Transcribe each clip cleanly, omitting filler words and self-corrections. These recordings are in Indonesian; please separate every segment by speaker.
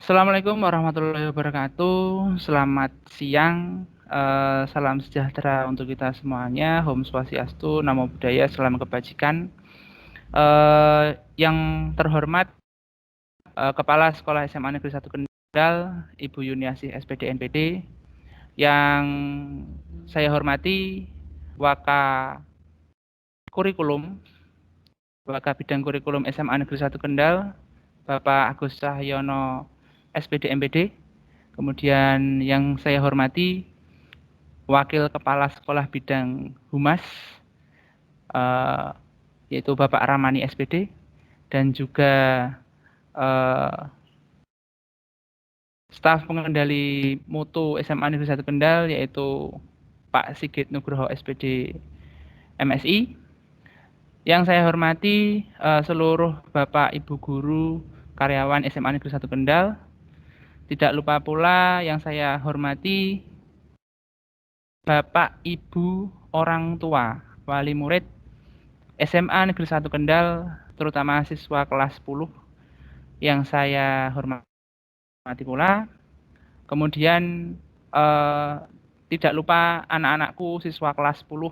Speaker 1: Assalamualaikum warahmatullahi wabarakatuh. Selamat siang. Salam sejahtera untuk kita semuanya. Om Swastiastu, Namo Buddhaya, Salam Kebajikan. Yang terhormat Kepala Sekolah SMA Negeri 1 Kendal, Ibu Yuniasih SPD NPD. Yang saya hormati Waka Bidang Kurikulum SMA Negeri 1 Kendal, Bapak Agus Cahyono SPD MPD. Kemudian yang saya hormati Wakil Kepala Sekolah Bidang Humas, yaitu Bapak Ramani SPD, dan juga staf pengendali mutu SMA Negeri 1 Kendal, yaitu Pak Sigit Nugroho SPD MSI. Yang saya hormati seluruh Bapak Ibu Guru karyawan SMA Negeri 1 Kendal. Tidak lupa pula yang saya hormati Bapak Ibu orang tua wali murid SMA Negeri 1 Kendal, terutama siswa kelas 10 yang saya hormati pula. Kemudian tidak lupa anak-anakku siswa kelas 10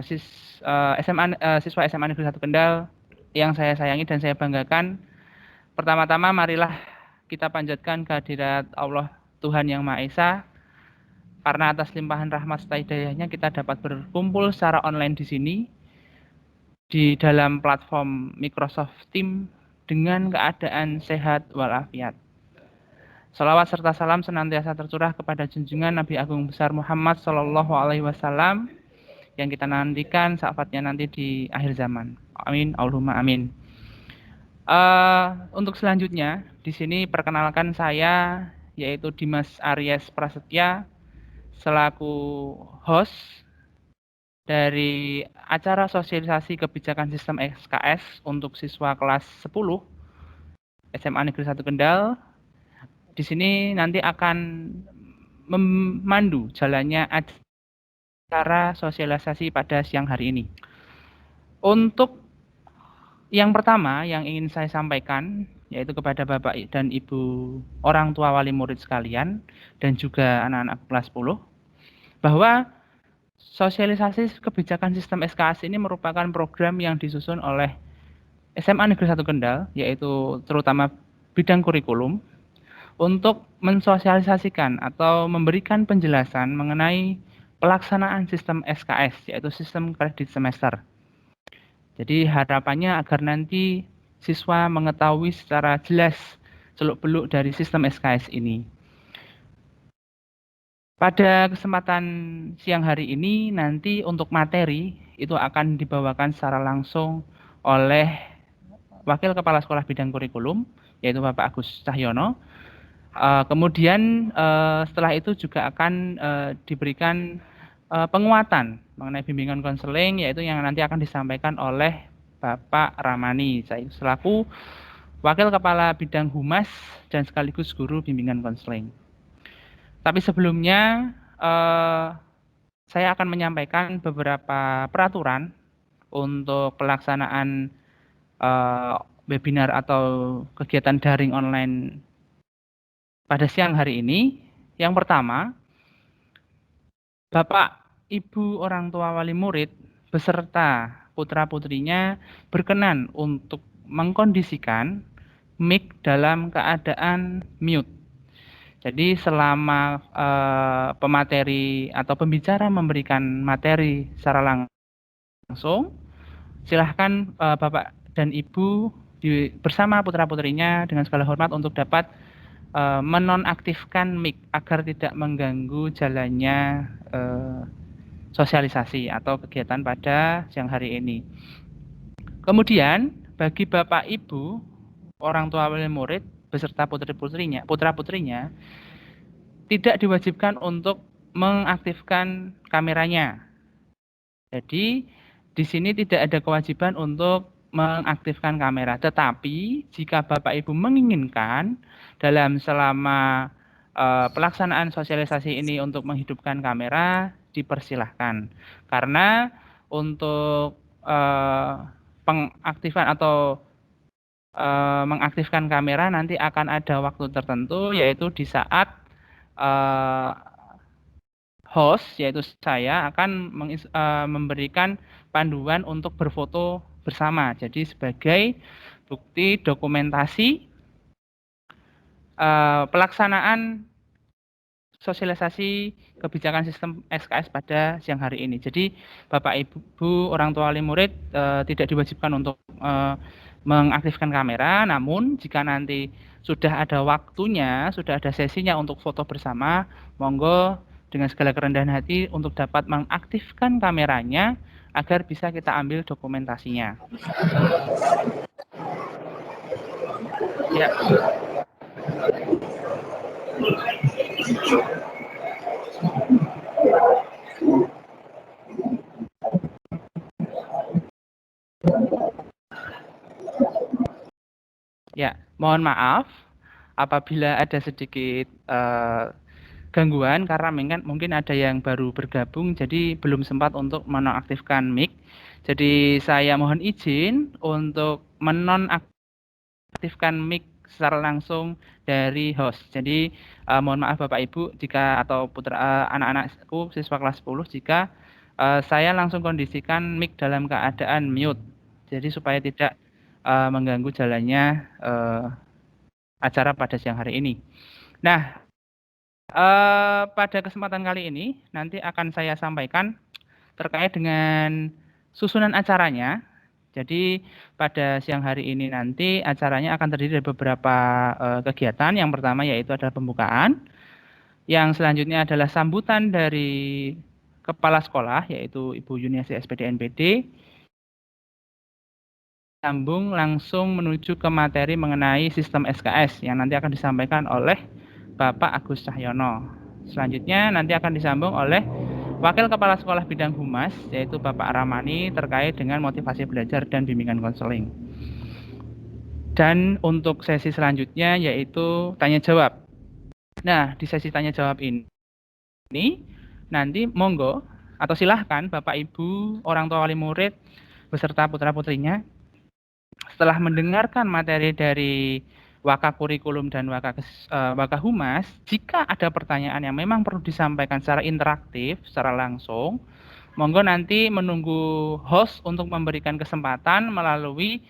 Speaker 1: siswa SMA Negeri 1 Kendal yang saya sayangi dan saya banggakan. Pertama-tama marilah kita panjatkan kehadirat Allah Tuhan Yang Maha Esa, karena atas limpahan rahmat serta hidayahnya kita dapat berkumpul secara online di sini di dalam platform Microsoft Teams dengan keadaan sehat walafiat. Salawat serta salam senantiasa tercurah kepada junjungan Nabi Agung Besar Muhammad Sallallahu Alaihi Wasallam yang kita nantikan syafaatnya nanti di akhir zaman. Amin, Allahumma amin. Untuk selanjutnya di sini perkenalkan saya, yaitu Dimas Aries Prasetya selaku host dari acara sosialisasi kebijakan sistem SKS untuk siswa kelas 10 SMA Negeri 1 Kendal. Di sini nanti akan memandu jalannya acara sosialisasi pada siang hari ini. Untuk yang pertama yang ingin saya sampaikan, yaitu kepada Bapak dan Ibu orang tua wali murid sekalian dan juga anak-anak kelas 10, bahwa sosialisasi kebijakan sistem SKS ini merupakan program yang disusun oleh SMA Negeri 1 Kendal, yaitu terutama bidang kurikulum, untuk mensosialisasikan atau memberikan penjelasan mengenai pelaksanaan sistem SKS, yaitu sistem kredit semester. Jadi harapannya agar nanti siswa mengetahui secara jelas seluk-beluk dari sistem SKS ini. Pada kesempatan siang hari ini nanti untuk materi itu akan dibawakan secara langsung oleh Wakil Kepala Sekolah Bidang Kurikulum, yaitu Bapak Agus Cahyono. Kemudian setelah itu juga akan diberikan penguatan mengenai bimbingan konseling, yaitu yang nanti akan disampaikan oleh Bapak Ramani selaku Wakil Kepala Bidang Humas dan sekaligus guru bimbingan konseling. Tapi sebelumnya saya akan menyampaikan beberapa peraturan untuk pelaksanaan webinar atau kegiatan daring online pada siang hari ini. Yang pertama, Bapak Ibu orang tua wali murid beserta putra-putrinya berkenan untuk mengkondisikan mic dalam keadaan mute. Jadi selama pemateri atau pembicara memberikan materi secara langsung, silahkan Bapak dan Ibu bersama putra-putrinya dengan segala hormat untuk dapat menonaktifkan mic agar tidak mengganggu jalannya sosialisasi atau kegiatan pada siang hari ini. Kemudian bagi Bapak Ibu orang tua wali murid beserta putra-putrinya tidak diwajibkan untuk mengaktifkan kameranya. Jadi di sini tidak ada kewajiban untuk mengaktifkan kamera. Tetapi jika Bapak Ibu menginginkan selama pelaksanaan sosialisasi ini untuk menghidupkan kamera, dipersilahkan. Karena untuk pengaktifan atau mengaktifkan kamera nanti akan ada waktu tertentu, yaitu di saat host, yaitu saya, akan memberikan panduan untuk berfoto bersama. Jadi sebagai bukti dokumentasi pelaksanaan sosialisasi kebijakan sistem SKS pada siang hari ini. Jadi Bapak Ibu orang tua wali murid tidak diwajibkan untuk mengaktifkan kamera, namun jika nanti sudah ada waktunya, sudah ada sesinya untuk foto bersama, monggo dengan segala kerendahan hati untuk dapat mengaktifkan kameranya agar bisa kita ambil dokumentasinya. Ya. Ya, mohon maaf apabila ada sedikit gangguan karena mungkin ada yang baru bergabung jadi belum sempat untuk menonaktifkan mic. Jadi saya mohon izin untuk menonaktifkan mic secara langsung dari host. Jadi mohon maaf Bapak Ibu jika atau putra anak-anakku siswa kelas 10 jika saya langsung kondisikan mic dalam keadaan mute. Jadi supaya tidak mengganggu jalannya acara pada siang hari ini. Nah, pada kesempatan kali ini nanti akan saya sampaikan terkait dengan susunan acaranya. Jadi pada siang hari ini nanti acaranya akan terdiri dari beberapa kegiatan. Yang pertama yaitu adalah pembukaan. Yang selanjutnya adalah sambutan dari kepala sekolah yaitu Ibu Yuniasi SPD NPD. Sambung langsung menuju ke materi mengenai sistem SKS yang nanti akan disampaikan oleh Bapak Agus Cahyono. Selanjutnya nanti akan disambung oleh Wakil Kepala Sekolah Bidang Humas yaitu Bapak Ramani terkait dengan motivasi belajar dan bimbingan konseling. Dan untuk sesi selanjutnya yaitu tanya jawab. Nah, di sesi tanya jawab ini nanti monggo atau silahkan Bapak Ibu orang tua wali murid beserta putra-putrinya setelah mendengarkan materi dari Waka Kurikulum dan Waka Humas, jika ada pertanyaan yang memang perlu disampaikan secara interaktif, secara langsung, monggo nanti menunggu host untuk memberikan kesempatan melalui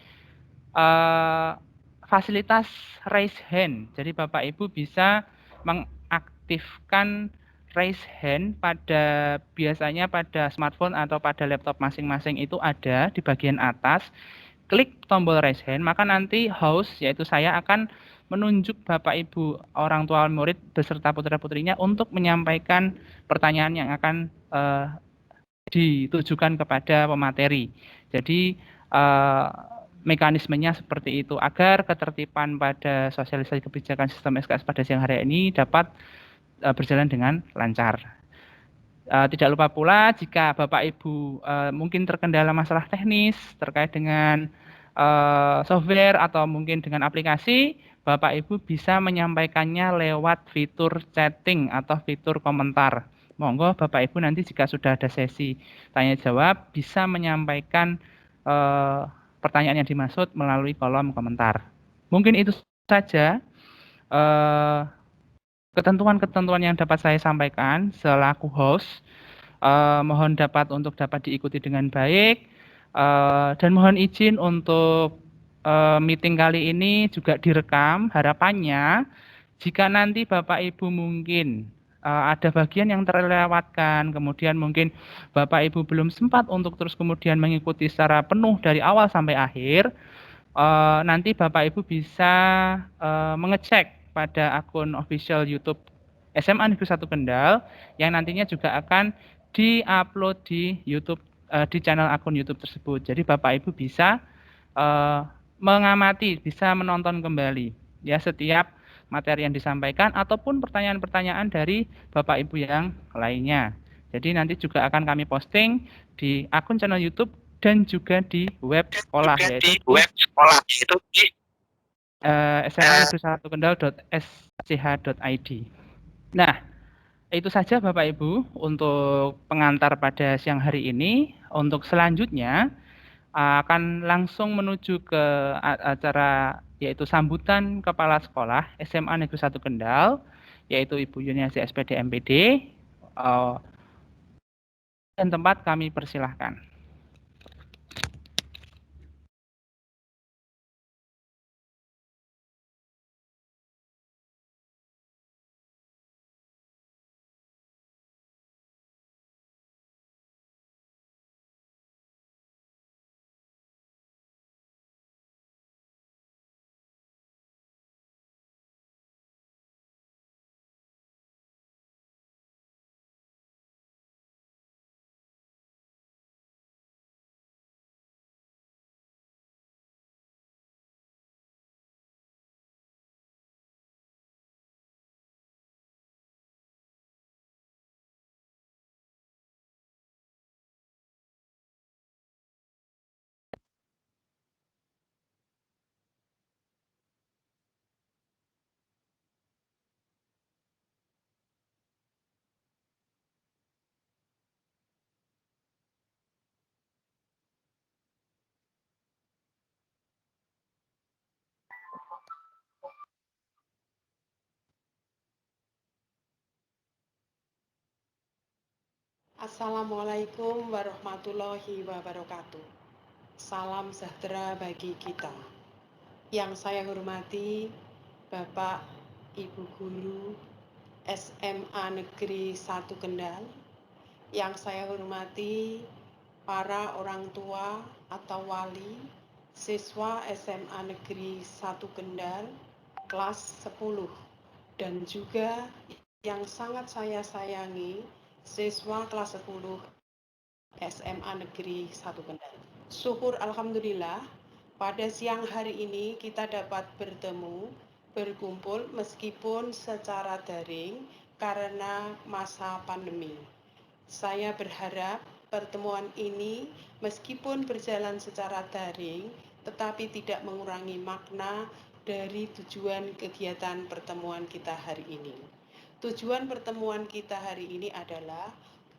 Speaker 1: fasilitas raise hand. Jadi Bapak Ibu bisa mengaktifkan raise hand biasanya pada smartphone atau pada laptop masing-masing itu ada di bagian atas. Klik tombol raise hand, maka nanti host yaitu saya akan menunjuk Bapak Ibu orang tua murid beserta putra-putrinya untuk menyampaikan pertanyaan yang akan ditujukan kepada pemateri. Jadi mekanismenya seperti itu agar ketertiban pada sosialisasi kebijakan sistem SKS pada siang hari ini dapat berjalan dengan lancar. Tidak lupa pula jika Bapak Ibu mungkin terkendala masalah teknis terkait dengan software atau mungkin dengan aplikasi, Bapak Ibu bisa menyampaikannya lewat fitur chatting atau fitur komentar. Monggo Bapak Ibu nanti jika sudah ada sesi tanya jawab bisa menyampaikan pertanyaan yang dimaksud melalui kolom komentar. Mungkin itu saja ketentuan-ketentuan yang dapat saya sampaikan selaku host. Mohon dapat diikuti dengan baik. Dan mohon izin untuk meeting kali ini juga direkam. Harapannya jika nanti Bapak Ibu mungkin ada bagian yang terlewatkan, kemudian mungkin Bapak Ibu belum sempat untuk terus kemudian mengikuti secara penuh dari awal sampai akhir, nanti Bapak Ibu bisa mengecek pada akun official YouTube SMA Negeri 1 Kendal yang nantinya juga akan di-upload di YouTube di channel akun YouTube tersebut. Jadi Bapak Ibu bisa mengamati, bisa menonton kembali ya setiap materi yang disampaikan ataupun pertanyaan-pertanyaan dari Bapak Ibu yang lainnya. Jadi nanti juga akan kami posting di akun channel YouTube dan juga di web sekolah yaitu di sma-1kendal.sch.id. Nah, itu saja Bapak Ibu untuk pengantar pada siang hari ini. Untuk selanjutnya akan langsung menuju ke acara yaitu sambutan kepala sekolah SMA Negeri 1 Kendal, yaitu Ibu Yuniasi SPD MPD, dan tempat kami persilahkan.
Speaker 2: Assalamualaikum warahmatullahi wabarakatuh. Salam sejahtera bagi kita. Yang saya hormati Bapak Ibu Guru SMA Negeri 1 Kendal. Yang saya hormati para orang tua atau wali siswa SMA Negeri 1 Kendal kelas 10 dan juga yang sangat saya sayangi siswa kelas 10 SMA Negeri 1 Kendal. Syukur Alhamdulillah, pada siang hari ini kita dapat berkumpul meskipun secara daring karena masa pandemi. Saya berharap pertemuan ini meskipun berjalan secara daring, tetapi tidak mengurangi makna dari tujuan kegiatan pertemuan kita hari ini. Tujuan pertemuan kita hari ini adalah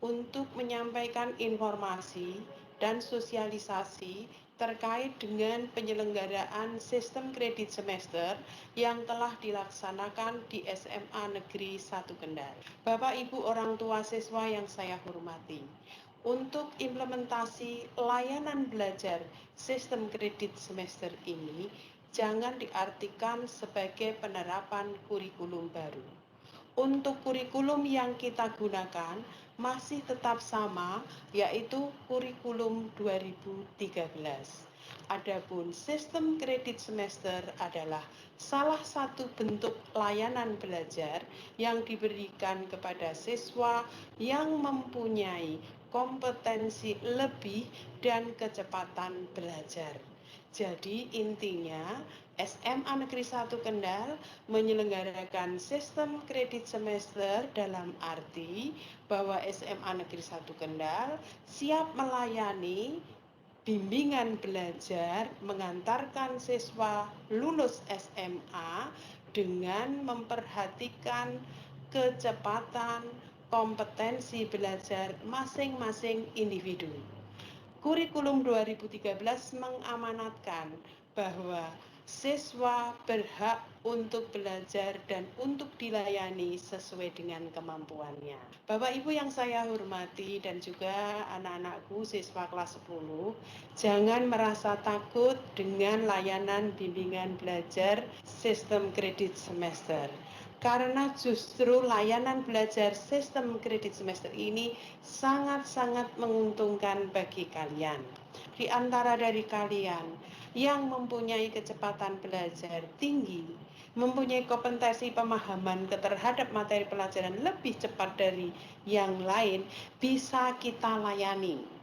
Speaker 2: untuk menyampaikan informasi dan sosialisasi terkait dengan penyelenggaraan sistem kredit semester yang telah dilaksanakan di SMA Negeri 1 Kendal. Bapak Ibu orang tua siswa yang saya hormati, untuk implementasi layanan belajar sistem kredit semester ini jangan diartikan sebagai penerapan kurikulum baru. Untuk kurikulum yang kita gunakan masih tetap sama, yaitu kurikulum 2013. Adapun sistem kredit semester adalah salah satu bentuk layanan belajar yang diberikan kepada siswa yang mempunyai kompetensi lebih dan kecepatan belajar. Jadi intinya SMA Negeri 1 Kendal menyelenggarakan sistem kredit semester dalam arti bahwa SMA Negeri 1 Kendal siap melayani bimbingan belajar mengantarkan siswa lulus SMA dengan memperhatikan kecepatan kompetensi belajar masing-masing individu. Kurikulum 2013 mengamanatkan bahwa siswa berhak untuk belajar dan untuk dilayani sesuai dengan kemampuannya. Bapak Ibu yang saya hormati dan juga anak-anakku siswa kelas 10, jangan merasa takut dengan layanan bimbingan belajar sistem kredit semester. Karena justru layanan belajar sistem kredit semester ini sangat-sangat menguntungkan bagi kalian. Di antara dari kalian yang mempunyai kecepatan belajar tinggi, mempunyai kompetensi pemahaman terhadap materi pelajaran lebih cepat dari yang lain, bisa kita layani.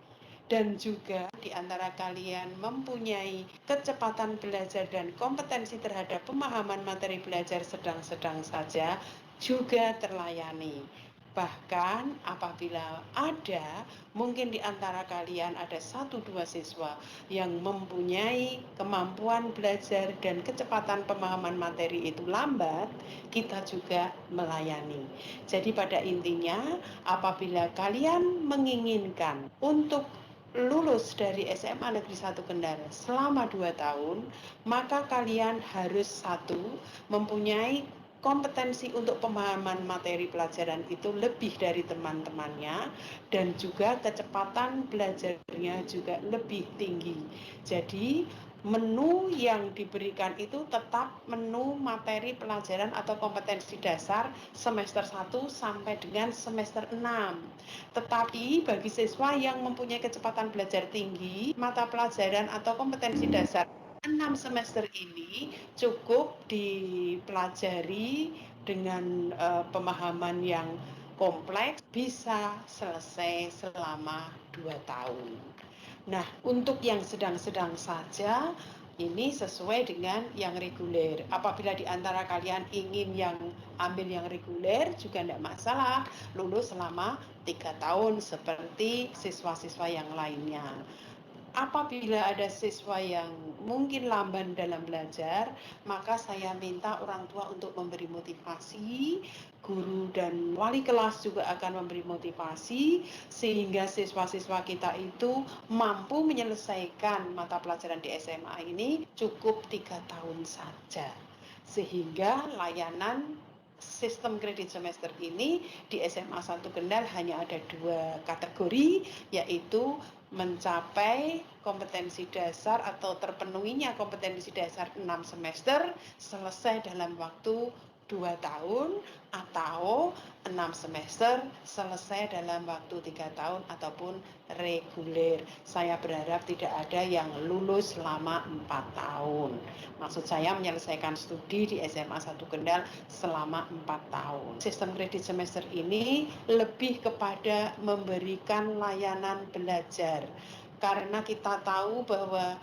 Speaker 2: Dan juga di antara kalian mempunyai kecepatan belajar dan kompetensi terhadap pemahaman materi belajar sedang-sedang saja, juga terlayani. Bahkan apabila ada, mungkin di antara kalian ada 1-2 siswa yang mempunyai kemampuan belajar dan kecepatan pemahaman materi itu lambat, kita juga melayani. Jadi pada intinya, apabila kalian menginginkan untuk lulus dari SMA Negeri 1 Kendal selama 2 tahun, maka kalian harus mempunyai kompetensi untuk pemahaman materi pelajaran itu lebih dari teman-temannya, dan juga kecepatan belajarnya juga lebih tinggi. Jadi menu yang diberikan itu tetap menu materi pelajaran atau kompetensi dasar semester 1 sampai dengan semester 6. Tetapi bagi siswa yang mempunyai kecepatan belajar tinggi, mata pelajaran atau kompetensi dasar 6 semester ini cukup dipelajari dengan pemahaman yang kompleks, bisa selesai selama 2 tahun. Nah, untuk yang sedang-sedang saja, ini sesuai dengan yang reguler. Apabila di antara kalian ingin yang ambil yang reguler, juga tidak masalah, lulus selama 3 tahun seperti siswa-siswa yang lainnya. Apabila ada siswa yang mungkin lamban dalam belajar, maka saya minta orang tua untuk memberi motivasi, guru dan wali kelas juga akan memberi motivasi, sehingga siswa-siswa kita itu mampu menyelesaikan mata pelajaran di SMA ini cukup 3 tahun saja. Sehingga layanan sistem kredit semester ini di SMA 1 Kendal hanya ada 2 kategori, yaitu mencapai kompetensi dasar atau terpenuhinya kompetensi dasar 6 semester selesai dalam waktu 2 tahun, atau 6 semester selesai dalam waktu 3 tahun ataupun reguler. Saya berharap tidak ada yang lulus selama 4 tahun. Maksud saya menyelesaikan studi di SMA 1 Kendal selama 4 tahun. Sistem kredit semester ini lebih kepada memberikan layanan belajar, karena kita tahu bahwa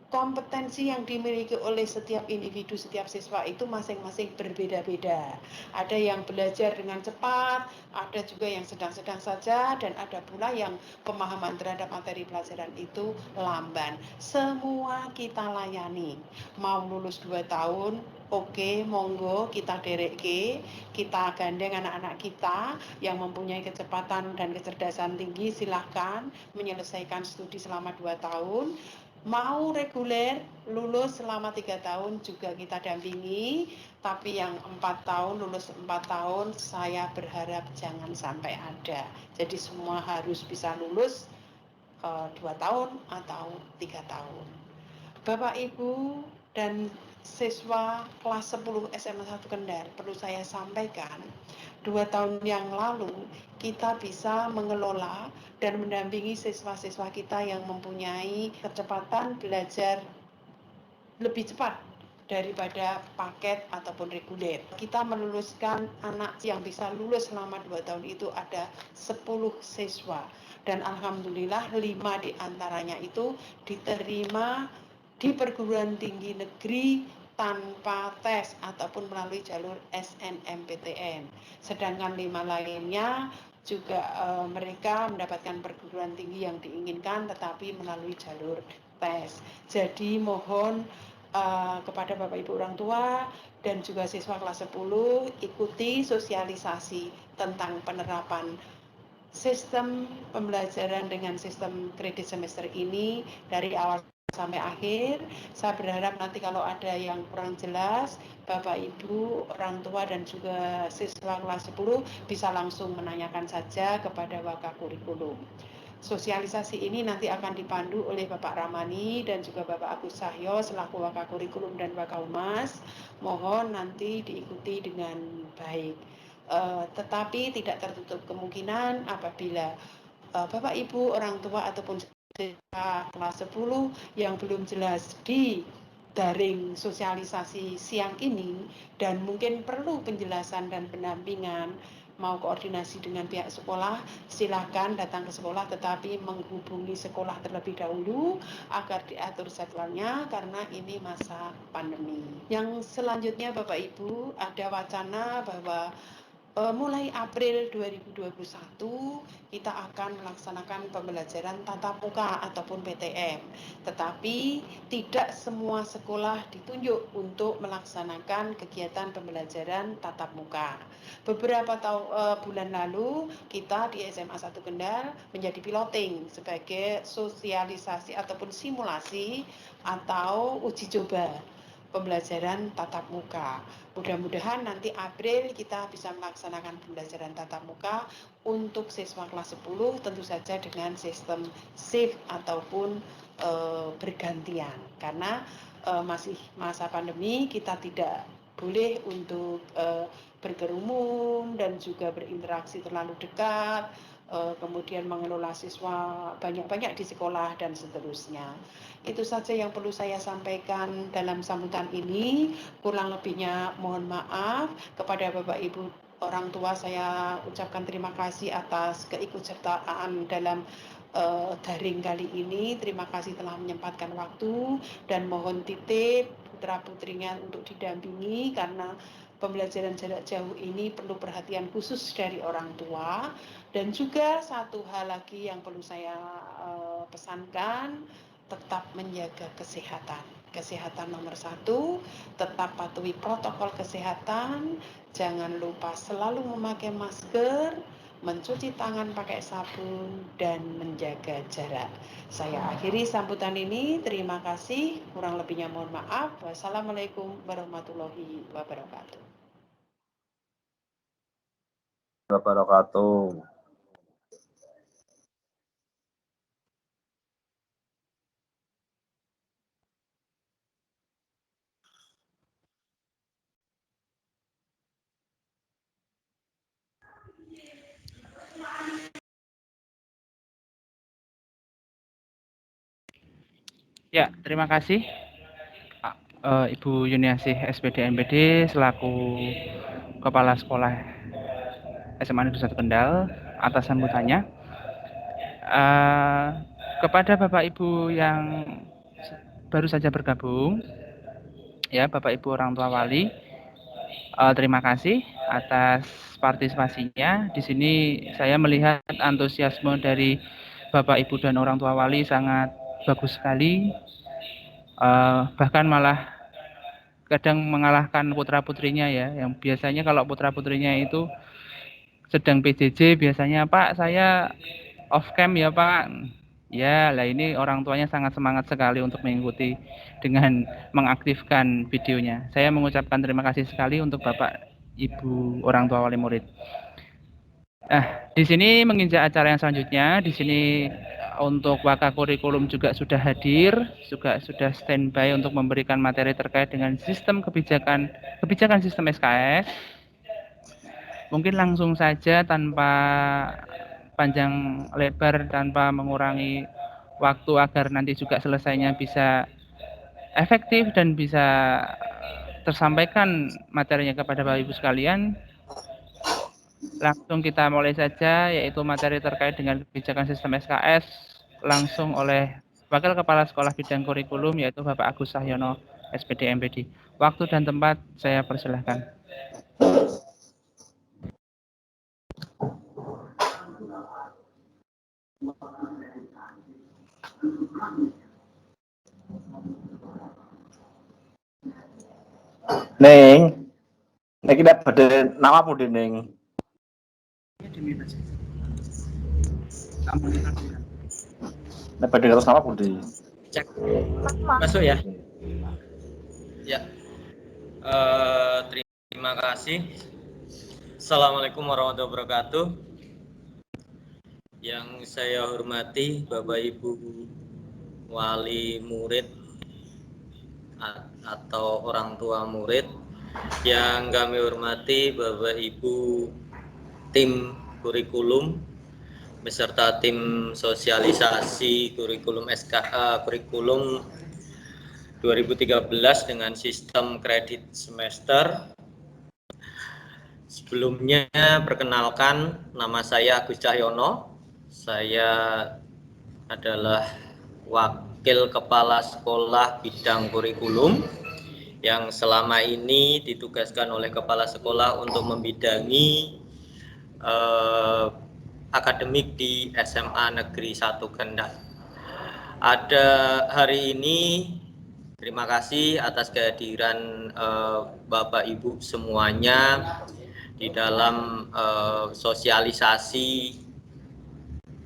Speaker 2: kompetensi yang dimiliki oleh setiap individu, setiap siswa itu masing-masing berbeda-beda. Ada yang belajar dengan cepat, ada juga yang sedang-sedang saja, dan ada pula yang pemahaman terhadap materi pelajaran itu lamban. Semua kita layani. Mau lulus 2 tahun, oke, monggo kita dereke, kita gandeng anak-anak kita yang mempunyai kecepatan dan kecerdasan tinggi, silahkan menyelesaikan studi selama 2 tahun. Mau reguler, lulus selama 3 tahun juga kita dampingi, tapi yang 4 tahun, lulus 4 tahun, saya berharap jangan sampai ada. Jadi semua harus bisa lulus 2 tahun atau 3 tahun. Bapak Ibu dan siswa kelas 10 SMA 1 Kendal, perlu saya sampaikan, 2 tahun yang lalu kita bisa mengelola dan mendampingi siswa-siswa kita yang mempunyai kecepatan belajar lebih cepat daripada paket ataupun reguler. Kita meluluskan anak yang bisa lulus selama 2 tahun itu ada 10 siswa, dan alhamdulillah 5 diantaranya itu diterima di perguruan tinggi negeri tanpa tes ataupun melalui jalur SNMPTN. Sedangkan 5 lainnya juga mereka mendapatkan perguruan tinggi yang diinginkan tetapi melalui jalur tes. Jadi mohon kepada Bapak Ibu orang tua dan juga siswa kelas 10 ikuti sosialisasi tentang penerapan sistem pembelajaran dengan sistem kredit semester ini dari awal sampai akhir. Saya berharap nanti kalau ada yang kurang jelas, Bapak Ibu, orang tua dan juga siswa kelas 10 bisa langsung menanyakan saja kepada Wakakurikulum. Sosialisasi ini nanti akan dipandu oleh Bapak Ramani dan juga Bapak Agus Sahyo selaku Wakakurikulum dan Wakahumas. Mohon nanti diikuti dengan baik. Tetapi tidak tertutup kemungkinan apabila Bapak Ibu orang tua ataupun siswa kelas 10 yang belum jelas di daring sosialisasi siang ini dan mungkin perlu penjelasan dan pendampingan, mau koordinasi dengan pihak sekolah, silakan datang ke sekolah tetapi menghubungi sekolah terlebih dahulu agar diatur jadwalnya karena ini masa pandemi. Yang selanjutnya Bapak Ibu, ada wacana bahwa mulai April 2021 kita akan melaksanakan pembelajaran tatap muka ataupun PTM. Tetapi tidak semua sekolah ditunjuk untuk melaksanakan kegiatan pembelajaran tatap muka. Beberapa bulan lalu kita di SMA 1 Kendal menjadi piloting sebagai sosialisasi ataupun simulasi atau uji coba pembelajaran tatap muka. Mudah-mudahan nanti April kita bisa melaksanakan pembelajaran tatap muka untuk siswa kelas 10 tentu saja dengan sistem shift ataupun bergantian, karena masih masa pandemi, kita tidak boleh untuk berkerumun dan juga berinteraksi terlalu dekat, kemudian mengelola siswa banyak-banyak di sekolah dan seterusnya. Itu saja yang perlu saya sampaikan dalam sambutan ini. Kurang lebihnya mohon maaf. Kepada Bapak Ibu orang tua saya ucapkan terima kasih atas keikutsertaan dalam daring kali ini. Terima kasih telah menyempatkan waktu dan mohon titip putra-putrinya untuk didampingi, karena pembelajaran jarak jauh ini perlu perhatian khusus dari orang tua. Dan juga satu hal lagi yang perlu saya pesankan, tetap menjaga kesehatan. Kesehatan nomor 1, tetap patuhi protokol kesehatan, jangan lupa selalu memakai masker, mencuci tangan pakai sabun, dan menjaga jarak. Saya akhiri sambutan ini, terima kasih, kurang lebihnya mohon maaf. Wassalamualaikum warahmatullahi wabarakatuh.
Speaker 3: Wabarakatuh.
Speaker 1: Ya, terima kasih Ibu Yuniasih SPD MPD selaku Kepala Sekolah SMA Negeri 1 Kendal atas sambutannya. Kepada Bapak Ibu yang baru saja bergabung, ya Bapak Ibu orang tua wali, terima kasih atas partisipasinya. Di sini saya melihat antusiasme dari Bapak Ibu dan orang tua wali sangat bagus sekali, bahkan malah kadang mengalahkan putra-putrinya ya, yang biasanya kalau putra-putrinya itu sedang PJJ biasanya, Pak saya off cam ya Pak. Ya, lah ini orang tuanya sangat semangat sekali untuk mengikuti dengan mengaktifkan videonya. Saya mengucapkan terima kasih sekali untuk Bapak Ibu orang tua wali murid. Di sini menginjak acara yang selanjutnya. Di sini untuk Wakakurikulum juga sudah hadir, juga sudah standby untuk memberikan materi terkait dengan sistem kebijakan sistem SKS. Mungkin langsung saja tanpa panjang lebar, tanpa mengurangi waktu agar nanti juga selesainya bisa efektif dan bisa tersampaikan materinya kepada Bapak Ibu sekalian. Langsung kita mulai saja, yaitu materi terkait dengan kebijakan sistem SKS langsung oleh Wakil Kepala Sekolah Bidang Kurikulum, yaitu Bapak Agus Cahyono, SPD MPD. Waktu dan tempat saya persilahkan.
Speaker 3: Neng, nek kita pada nama apa deh Neng? Nek pada atas nama apa deh?
Speaker 4: Cek, masuk ya? Ya. Terima kasih. Assalamualaikum warahmatullahi wabarakatuh. Yang saya hormati Bapak Ibu wali murid atau orang tua murid, yang kami hormati Bapak Ibu tim kurikulum beserta tim sosialisasi kurikulum kurikulum 2013 dengan sistem kredit semester. Sebelumnya perkenalkan, nama saya Agus Cahyono. Saya adalah Wakil Kepala Sekolah Bidang Kurikulum yang selama ini ditugaskan oleh Kepala Sekolah untuk membidangi akademik di SMA Negeri 1 Kendal. Ada hari ini, terima kasih atas kehadiran Bapak Ibu semuanya di dalam sosialisasi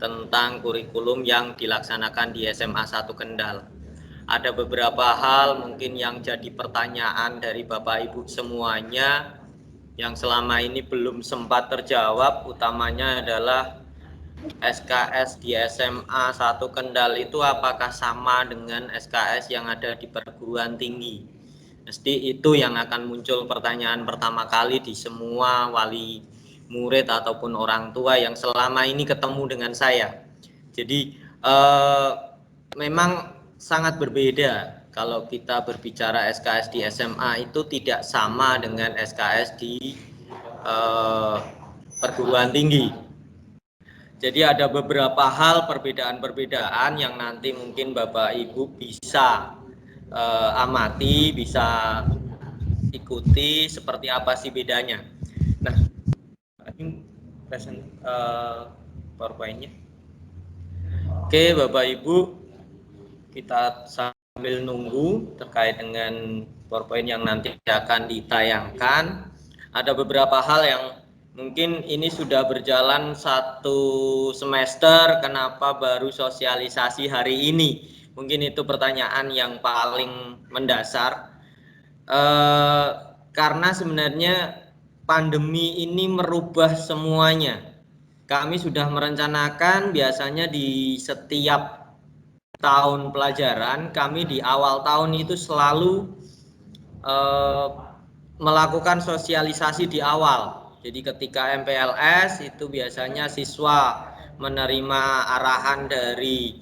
Speaker 4: tentang kurikulum yang dilaksanakan di SMA 1 Kendal. Ada beberapa hal mungkin yang jadi pertanyaan dari Bapak Ibu semuanya yang selama ini belum sempat terjawab, utamanya adalah SKS di SMA 1 Kendal itu apakah sama dengan SKS yang ada di perguruan tinggi? Mesti itu yang akan muncul pertanyaan pertama kali di semua wali murid ataupun orang tua yang selama ini ketemu dengan saya. Jadi memang sangat berbeda kalau kita berbicara SKS di SMA itu tidak sama dengan SKS di perguruan tinggi. Jadi ada beberapa hal perbedaan-perbedaan yang nanti mungkin Bapak Ibu bisa amati, bisa ikuti seperti apa sih bedanya. Nah, ini present PowerPoint-nya. Oke, Bapak Ibu, kita sambil nunggu terkait dengan PowerPoint yang nanti akan ditayangkan. Ada beberapa hal yang mungkin ini sudah berjalan 1 semester, kenapa baru sosialisasi hari ini? Mungkin itu pertanyaan yang paling mendasar. Karena sebenarnya pandemi ini merubah semuanya. Kami sudah merencanakan biasanya di setiap tahun pelajaran, kami di awal tahun itu selalu melakukan sosialisasi di awal. Jadi ketika MPLS itu biasanya siswa menerima arahan dari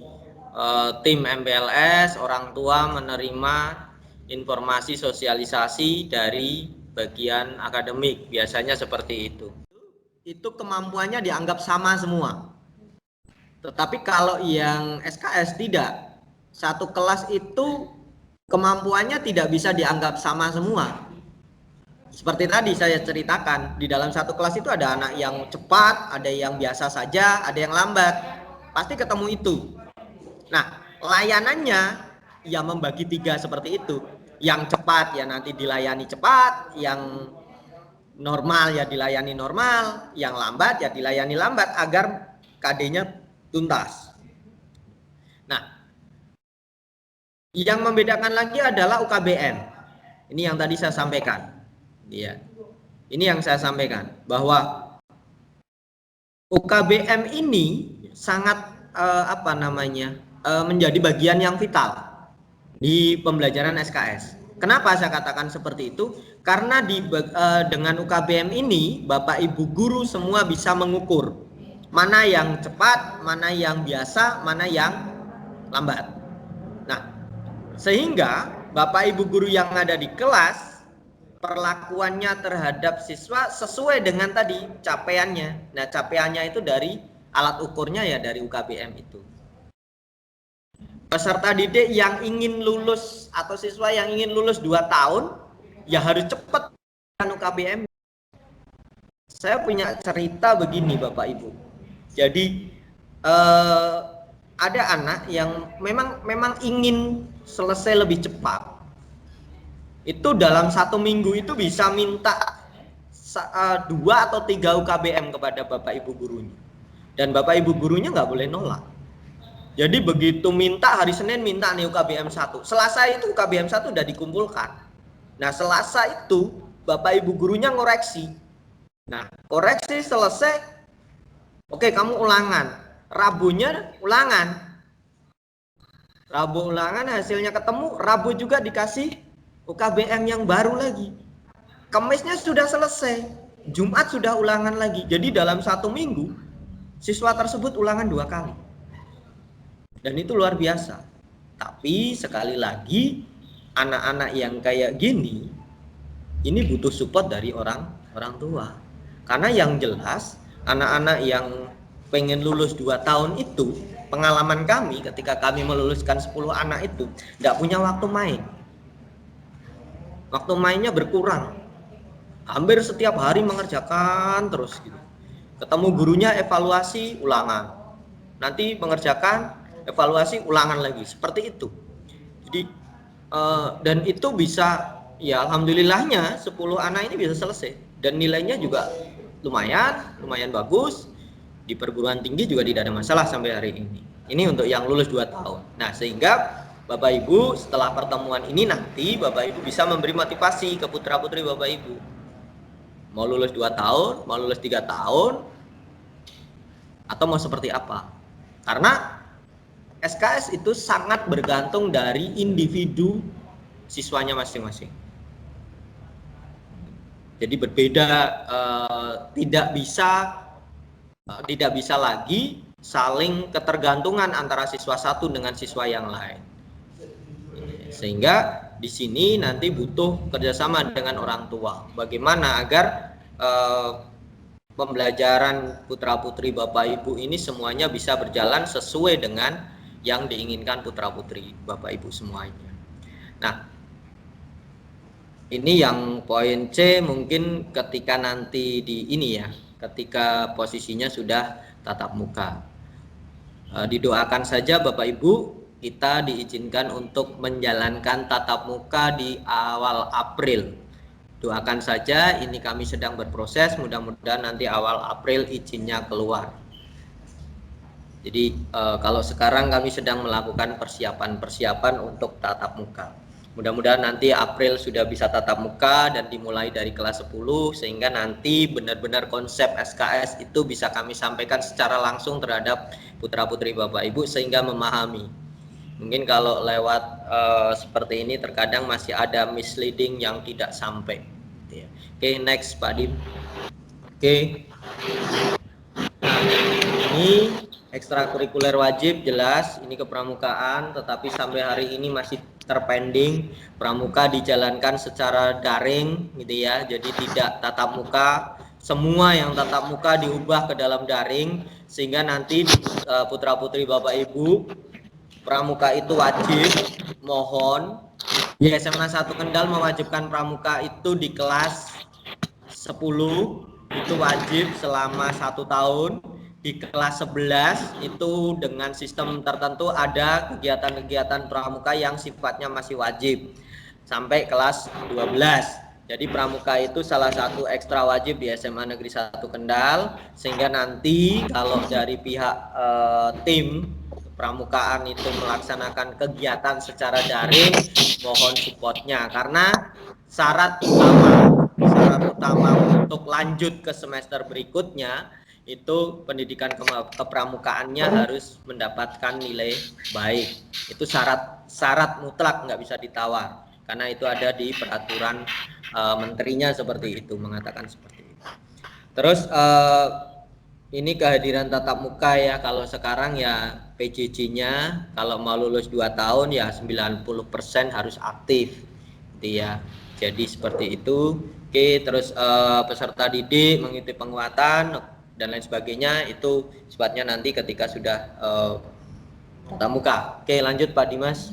Speaker 4: tim MPLS, orang tua menerima informasi sosialisasi dari bagian akademik, biasanya seperti itu. Itu kemampuannya dianggap sama semua. Tetapi kalau yang SKS tidak, satu kelas itu kemampuannya tidak bisa dianggap sama semua. Seperti tadi saya ceritakan, di dalam satu kelas itu ada anak yang cepat, ada yang biasa saja, ada yang lambat. Pasti ketemu itu. Nah, layanannya ya membagi 3 seperti itu. Yang cepat ya nanti dilayani cepat, yang normal ya dilayani normal, yang lambat ya dilayani lambat agar KD-nya tuntas. Nah, yang membedakan lagi adalah UKBM. Ini yang tadi saya sampaikan. Iya. Ini yang saya sampaikan bahwa UKBM ini sangat menjadi bagian yang vital di pembelajaran SKS. Kenapa saya katakan seperti itu? Karena dengan UKBM ini Bapak Ibu guru semua bisa mengukur mana yang cepat, mana yang biasa, mana yang lambat. Nah, sehingga Bapak Ibu guru yang ada di kelas perlakuannya terhadap siswa sesuai dengan tadi capaiannya. Nah, capaiannya itu dari alat ukurnya ya dari UKBM itu. Peserta didik yang ingin lulus atau siswa yang ingin lulus 2 tahun ya harus cepat dengan UKBM. Saya punya cerita begini Bapak Ibu. Jadi ada anak yang memang ingin selesai lebih cepat. Itu dalam 1 minggu itu bisa minta 2 atau 3 UKBM kepada Bapak Ibu gurunya. Dan Bapak Ibu gurunya nggak boleh nolak. Jadi begitu minta hari Senin minta nih UKBM 1. Selasa itu UKBM 1 udah dikumpulkan. Nah, Selasa itu Bapak Ibu gurunya ngoreksi. Nah, koreksi selesai. Oke, kamu ulangan. Rabunya ulangan. Rabu ulangan hasilnya ketemu, Rabu juga dikasih UKBM yang baru lagi. Kamisnya sudah selesai. Jumat sudah ulangan lagi. Jadi dalam 1 minggu siswa tersebut ulangan 2 kali. Dan itu luar biasa. Tapi sekali lagi anak-anak yang kayak gini ini butuh support dari orang tua. Karena yang jelas anak-anak yang pengen lulus 2 tahun itu, pengalaman kami ketika kami meluluskan 10 anak itu tidak punya waktu main. Waktu mainnya berkurang. Hampir setiap hari mengerjakan terus gitu. Ketemu gurunya, evaluasi, ulangan. Nanti mengerjakan, evaluasi, ulangan lagi. Seperti itu. Jadi dan itu bisa, ya alhamdulillahnya 10 anak ini bisa selesai. Dan nilainya juga lumayan bagus. Di perguruan tinggi juga tidak ada masalah sampai hari ini. Ini untuk yang lulus 2 tahun. Nah, sehingga Bapak Ibu setelah pertemuan ini nanti Bapak Ibu bisa memberi motivasi ke putra-putri Bapak Ibu. Mau lulus 2 tahun, mau lulus 3 tahun, atau mau seperti apa. Karena SKS itu sangat bergantung dari individu siswanya masing-masing. Jadi berbeda, tidak bisa lagi saling ketergantungan antara siswa satu dengan siswa yang lain. Sehingga di sini nanti butuh kerjasama dengan orang tua. Bagaimana agar pembelajaran putra-putri Bapak Ibu ini semuanya bisa berjalan sesuai dengan yang diinginkan putra-putri Bapak Ibu semuanya. Nah, ini yang poin C mungkin ketika nanti ketika posisinya sudah tatap muka. Didoakan saja Bapak Ibu, kita diizinkan untuk menjalankan tatap muka di awal April. Doakan saja, ini kami sedang berproses, mudah-mudahan nanti awal April izinnya keluar. Jadi kalau sekarang kami sedang melakukan persiapan untuk tatap muka. Mudah-mudahan nanti April sudah bisa tatap muka dan dimulai dari kelas 10, sehingga nanti benar-benar konsep SKS itu bisa kami sampaikan secara langsung terhadap putra-putri Bapak Ibu sehingga memahami. Mungkin kalau lewat seperti ini terkadang masih ada misleading yang tidak sampai. Oke, next Pak Dim. Oke. Nah, ini ekstrakurikuler wajib jelas, ini kepramukaan, tetapi sampai hari ini masih terpending. Pramuka dijalankan secara daring gitu ya, jadi tidak tatap muka. Semua yang tatap muka diubah ke dalam daring, sehingga nanti putra-putri Bapak Ibu pramuka itu wajib. Mohon di SMA 1 Kendal mewajibkan pramuka itu di kelas 10 itu wajib selama 1 tahun. Di kelas 11 itu dengan sistem tertentu ada kegiatan-kegiatan pramuka yang sifatnya masih wajib sampai kelas 12. Jadi pramuka itu salah satu ekstra wajib di SMA Negeri 1 Kendal, sehingga nanti kalau dari pihak tim pramukaan itu melaksanakan kegiatan secara daring, mohon supportnya, karena syarat utama untuk lanjut ke semester berikutnya itu pendidikan kepramukaannya harus mendapatkan nilai baik. Itu syarat mutlak, nggak bisa ditawar, karena itu ada di peraturan menterinya seperti itu, mengatakan seperti itu. Terus ini kehadiran tatap muka ya, kalau sekarang ya PJJ-nya kalau mau lulus 2 tahun ya 90% harus aktif gitu ya. Jadi seperti itu. Oke, terus peserta didik mengikuti penguatan dan lain sebagainya itu sifatnya nanti ketika sudah tatap muka. Oke, lanjut Pak Dimas.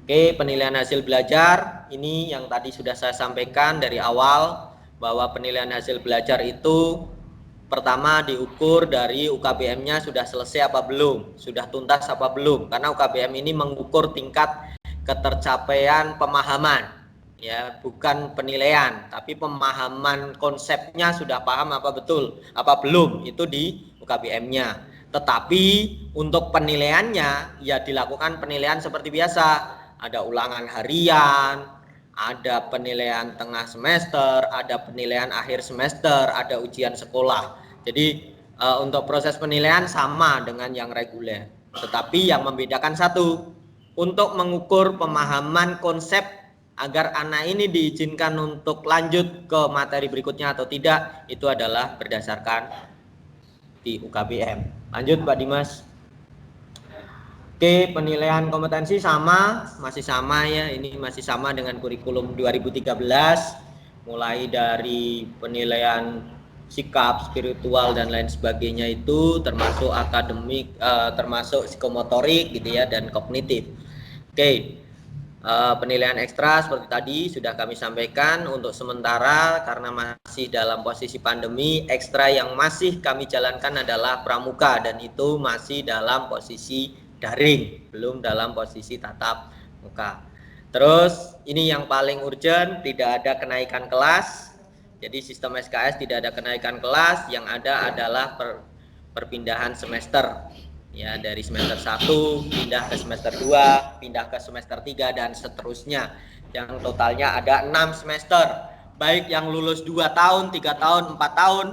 Speaker 4: Oke, penilaian hasil belajar ini yang tadi sudah saya sampaikan dari awal, bahwa penilaian hasil belajar itu pertama diukur dari UKBM-nya sudah selesai apa belum, sudah tuntas apa belum, karena UKBM ini mengukur tingkat ketercapaian pemahaman ya, bukan penilaian, tapi pemahaman konsepnya sudah paham apa betul, apa belum, itu di UKBM-nya. Tetapi untuk penilaiannya ya dilakukan penilaian seperti biasa, ada ulangan harian, ada penilaian tengah semester, ada penilaian akhir semester, ada ujian sekolah. Jadi untuk proses penilaian sama dengan yang reguler, tetapi yang membedakan satu, untuk mengukur pemahaman konsep agar anak ini diizinkan untuk lanjut ke materi berikutnya atau tidak, itu adalah berdasarkan di UKBM. Lanjut Pak Dimas. Oke, penilaian kompetensi masih sama ya, ini masih sama dengan kurikulum 2013, mulai dari penilaian sikap, spiritual dan lain sebagainya itu termasuk akademik, termasuk psikomotorik gitu ya, dan kognitif. Oke. Penilaian ekstra seperti tadi sudah kami sampaikan untuk sementara karena masih dalam posisi pandemi, ekstra yang masih kami jalankan adalah pramuka dan itu masih dalam posisi daring, belum dalam posisi tatap muka. Terus ini yang paling urgent, tidak ada kenaikan kelas. Jadi sistem SKS tidak ada kenaikan kelas, yang ada adalah perpindahan semester. Ya, dari semester 1 pindah ke semester 2, pindah ke semester 3 dan seterusnya. Yang totalnya ada 6 semester. Baik yang lulus 2 tahun, 3 tahun, 4 tahun,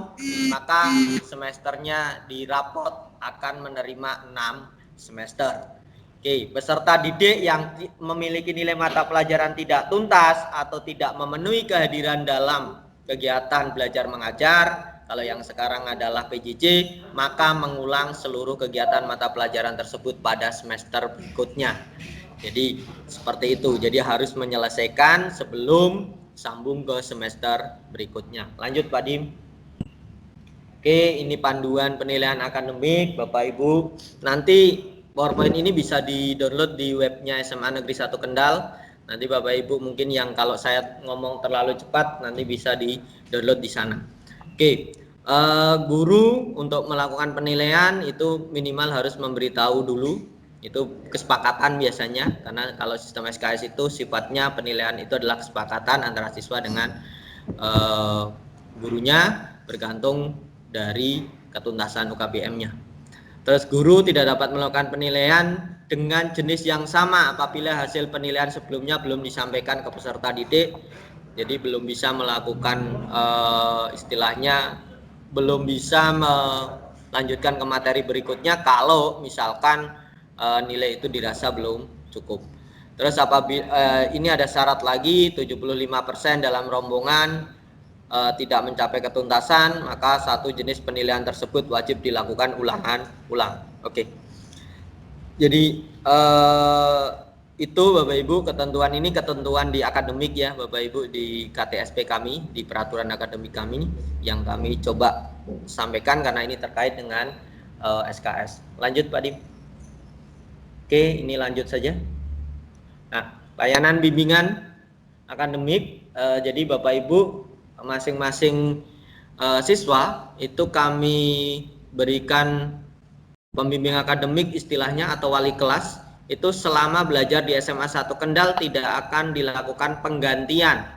Speaker 4: maka semesternya di rapot akan menerima 6 semester. Oke, peserta didik yang memiliki nilai mata pelajaran tidak tuntas atau tidak memenuhi kehadiran dalam kegiatan belajar mengajar, kalau yang sekarang adalah PJJ, maka mengulang seluruh kegiatan mata pelajaran tersebut pada semester berikutnya. Jadi seperti itu. Jadi harus menyelesaikan sebelum sambung ke semester berikutnya. Lanjut Pak Dim. Oke, ini panduan penilaian akademik Bapak Ibu. Nanti PowerPoint ini bisa di-download di webnya SMA Negeri 1 Kendal. Nanti Bapak Ibu mungkin yang kalau saya ngomong terlalu cepat nanti bisa di-download di sana. Oke, guru untuk melakukan penilaian itu minimal harus memberitahu dulu, itu kesepakatan biasanya, karena kalau sistem SKS itu sifatnya penilaian itu adalah kesepakatan antara siswa dengan gurunya bergantung dari ketuntasan UKBM-nya. Terus guru tidak dapat melakukan penilaian dengan jenis yang sama apabila hasil penilaian sebelumnya belum disampaikan ke peserta didik. Jadi belum bisa melakukan istilahnya belum bisa melanjutkan ke materi berikutnya kalau misalkan nilai itu dirasa belum cukup. Terus apabila ini ada syarat lagi, 75% dalam rombongan tidak mencapai ketuntasan, maka satu jenis penilaian tersebut wajib dilakukan ulang. Oke. Jadi itu Bapak Ibu, ketentuan ini ketentuan di akademik ya Bapak Ibu, di KTSP kami, di peraturan akademik kami yang kami coba sampaikan karena ini terkait dengan SKS. Lanjut Pak Dim. Oke, ini lanjut saja. Nah, layanan bimbingan akademik, jadi Bapak Ibu masing-masing siswa itu kami berikan pembimbing akademik istilahnya atau wali kelas. Itu selama belajar di SMA 1 Kendal tidak akan dilakukan penggantian.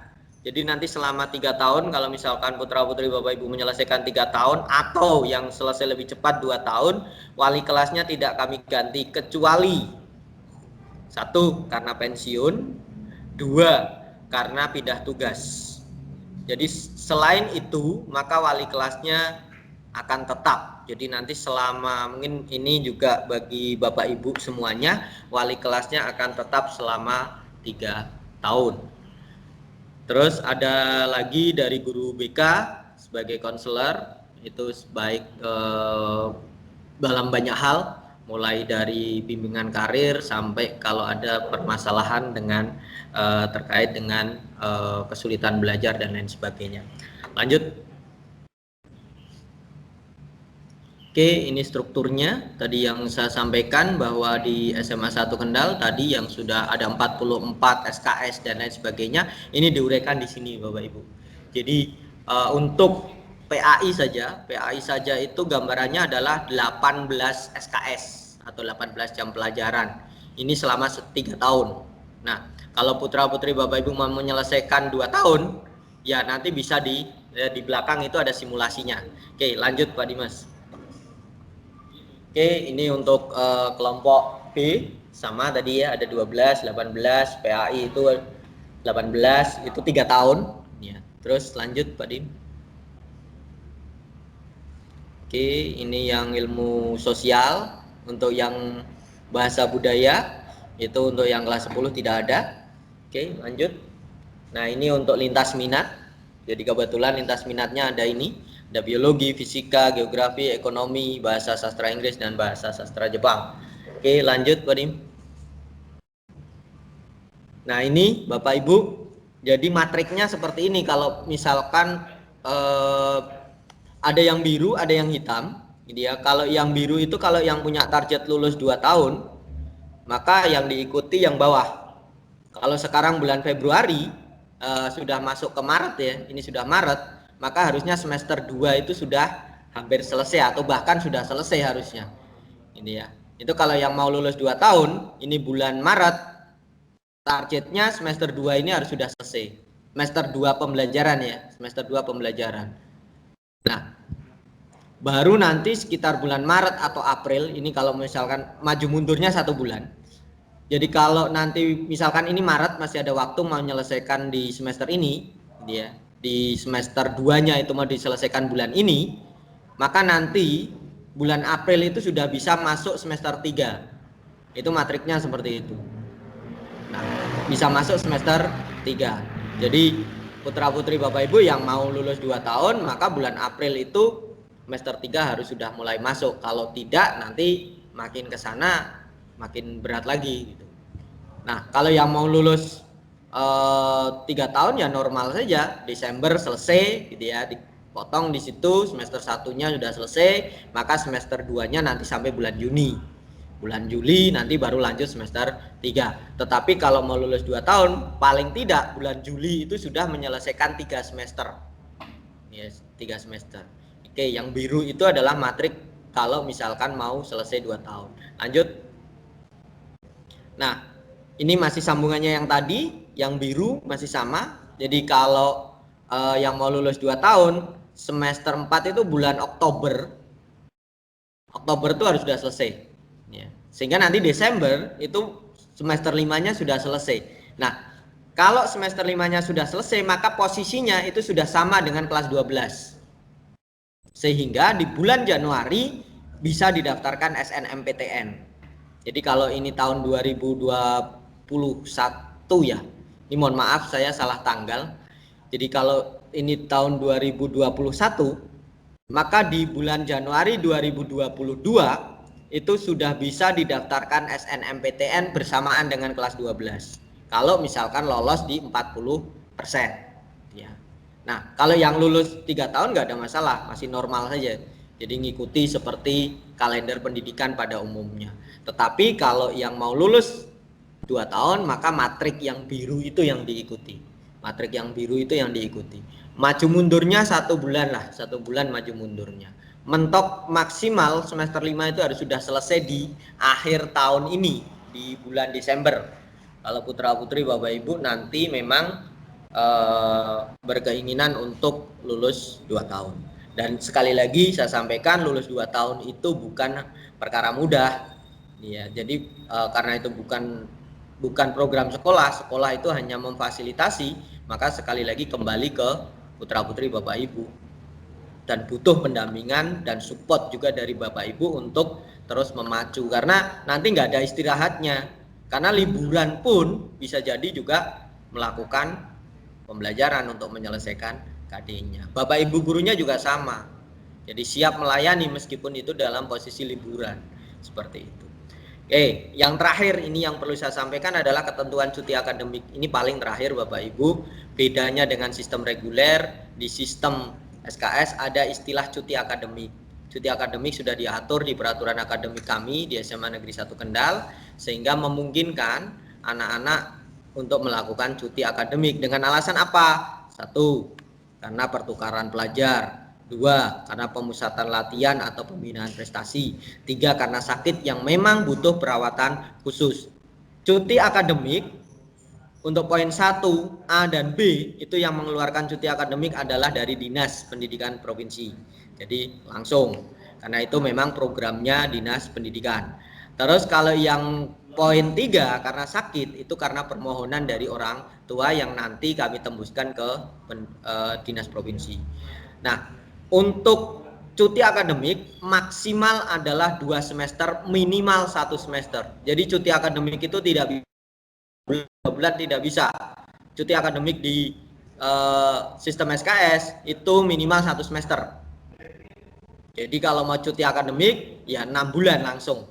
Speaker 4: Jadi nanti selama 3 tahun kalau misalkan putra-putri Bapak Ibu menyelesaikan 3 tahun atau yang selesai lebih cepat 2 tahun, wali kelasnya tidak kami ganti kecuali 1 karena pensiun, 2 karena pindah tugas. Jadi selain itu maka wali kelasnya akan tetap. Jadi nanti selama mungkin ini juga bagi Bapak Ibu semuanya, wali kelasnya akan tetap selama 3 tahun. Terus ada lagi dari guru BK sebagai konselor, itu baik dalam banyak hal, mulai dari bimbingan karir sampai kalau ada permasalahan dengan terkait dengan kesulitan belajar dan lain sebagainya. Lanjut. Oke, ini strukturnya tadi yang saya sampaikan bahwa di SMA 1 Kendal tadi yang sudah ada 44 SKS dan lain sebagainya, ini diuraikan di sini Bapak Ibu. Jadi untuk PAI saja itu gambarannya adalah 18 SKS atau 18 jam pelajaran. Ini selama 3 tahun. Nah, kalau putra-putri Bapak Ibu mau menyelesaikan 2 tahun, ya nanti bisa di belakang itu ada simulasinya. Oke, lanjut Pak Dimas. Oke, ini untuk kelompok B sama tadi ya, ada 12, 18, PAI itu 18, itu 3 tahun ya. Terus lanjut Pak Dim. Oke, ini yang ilmu sosial, untuk yang bahasa budaya itu untuk yang kelas 10 tidak ada. Oke, lanjut. Nah, ini untuk lintas minat. Jadi kebetulan lintas minatnya ada ini. Ada biologi, fisika, geografi, ekonomi, bahasa sastra Inggris, dan bahasa sastra Jepang. Oke, lanjut Pak Dim. Nah, ini Bapak Ibu, jadi matriknya seperti ini. Kalau misalkan ada yang biru, ada yang hitam. Jadi ya, kalau yang biru itu kalau yang punya target lulus 2 tahun, maka yang diikuti yang bawah. Kalau sekarang bulan Februari sudah masuk ke Maret ya, ini sudah Maret, maka harusnya semester 2 itu sudah hampir selesai atau bahkan sudah selesai harusnya. Ini ya. Itu kalau yang mau lulus 2 tahun, ini bulan Maret, targetnya semester 2 ini harus sudah selesai. Semester 2 pembelajaran ya, semester 2 pembelajaran. Nah, baru nanti sekitar bulan Maret atau April, ini kalau misalkan maju mundurnya 1 bulan. Jadi kalau nanti misalkan ini Maret masih ada waktu mau menyelesaikan di semester ini, ya, di semester 2-nya itu mau diselesaikan bulan ini, maka nanti bulan April itu sudah bisa masuk semester 3. Itu matriknya seperti itu. Nah, bisa masuk semester 3. Jadi putra-putri Bapak Ibu yang mau lulus 2 tahun, maka bulan April itu semester 3 harus sudah mulai masuk. Kalau tidak nanti makin ke sana makin berat lagi gitu. Nah, kalau yang mau lulus 3 tahun ya normal saja, Desember selesai gitu ya, dipotong di situ, semester 1-nya sudah selesai, maka semester 2-nya nanti sampai bulan Juni. Bulan Juli nanti baru lanjut semester 3. Tetapi kalau mau lulus 2 tahun, paling tidak bulan Juli itu sudah menyelesaikan 3 semester. Yes, 3 semester. Oke, yang biru itu adalah matrik kalau misalkan mau selesai 2 tahun. Lanjut. Nah, ini masih sambungannya yang tadi, yang biru masih sama. Jadi kalau yang mau lulus 2 tahun, semester 4 itu bulan Oktober. Oktober itu harus sudah selesai. Ya. Sehingga nanti Desember itu semester 5-nya sudah selesai. Nah, kalau semester 5-nya sudah selesai, maka posisinya itu sudah sama dengan kelas 12. Sehingga di bulan Januari bisa didaftarkan SNMPTN. Jadi kalau ini tahun 2021 ya, ini mohon maaf saya salah tanggal. Jadi kalau ini tahun 2021, maka di bulan Januari 2022 itu sudah bisa didaftarkan SNMPTN bersamaan dengan kelas 12. Kalau misalkan lolos di 40%. Ya. Nah, kalau yang lulus 3 tahun nggak ada masalah, masih normal saja. Jadi ngikuti seperti kalender pendidikan pada umumnya. Tetapi kalau yang mau lulus 2 tahun, maka matrik yang biru itu yang diikuti. Matrik yang biru itu yang diikuti. Maju mundurnya 1 bulan lah, 1 bulan maju mundurnya. Mentok maksimal semester 5 itu harus sudah selesai di akhir tahun ini, di bulan Desember. Kalau putra-putri Bapak Ibu nanti memang berkeinginan untuk lulus 2 tahun. Dan sekali lagi saya sampaikan, lulus 2 tahun itu bukan perkara mudah. Ya, jadi karena itu bukan program sekolah itu hanya memfasilitasi, maka sekali lagi kembali ke putra-putri Bapak Ibu. Dan butuh pendampingan dan support juga dari Bapak Ibu untuk terus memacu, karena nanti nggak ada istirahatnya, karena liburan pun bisa jadi juga melakukan pembelajaran untuk menyelesaikan KD-nya. Bapak Ibu gurunya juga sama, jadi siap melayani meskipun itu dalam posisi liburan, seperti itu. Oke, yang terakhir ini yang perlu saya sampaikan adalah ketentuan cuti akademik. Ini paling terakhir Bapak Ibu, bedanya dengan sistem reguler. Di sistem SKS ada istilah cuti akademik. Cuti akademik sudah diatur di peraturan akademik kami di SMA Negeri 1 Kendal, sehingga memungkinkan anak-anak untuk melakukan cuti akademik dengan alasan apa? 1, karena pertukaran pelajar. 2, karena pemusatan latihan atau pembinaan prestasi. 3, karena sakit yang memang butuh perawatan khusus. Cuti akademik untuk poin 1, A dan B itu yang mengeluarkan cuti akademik adalah dari Dinas Pendidikan Provinsi. Jadi langsung, karena itu memang programnya Dinas Pendidikan. Terus kalau yang poin 3 karena sakit, itu karena permohonan dari orang tua yang nanti kami tembuskan ke Dinas Provinsi. Nah, untuk cuti akademik maksimal adalah 2 semester, minimal 1 semester. Jadi cuti akademik itu tidak bisa 2 bulan, tidak bisa. Cuti akademik di sistem SKS itu minimal 1 semester. Jadi kalau mau cuti akademik ya 6 bulan langsung.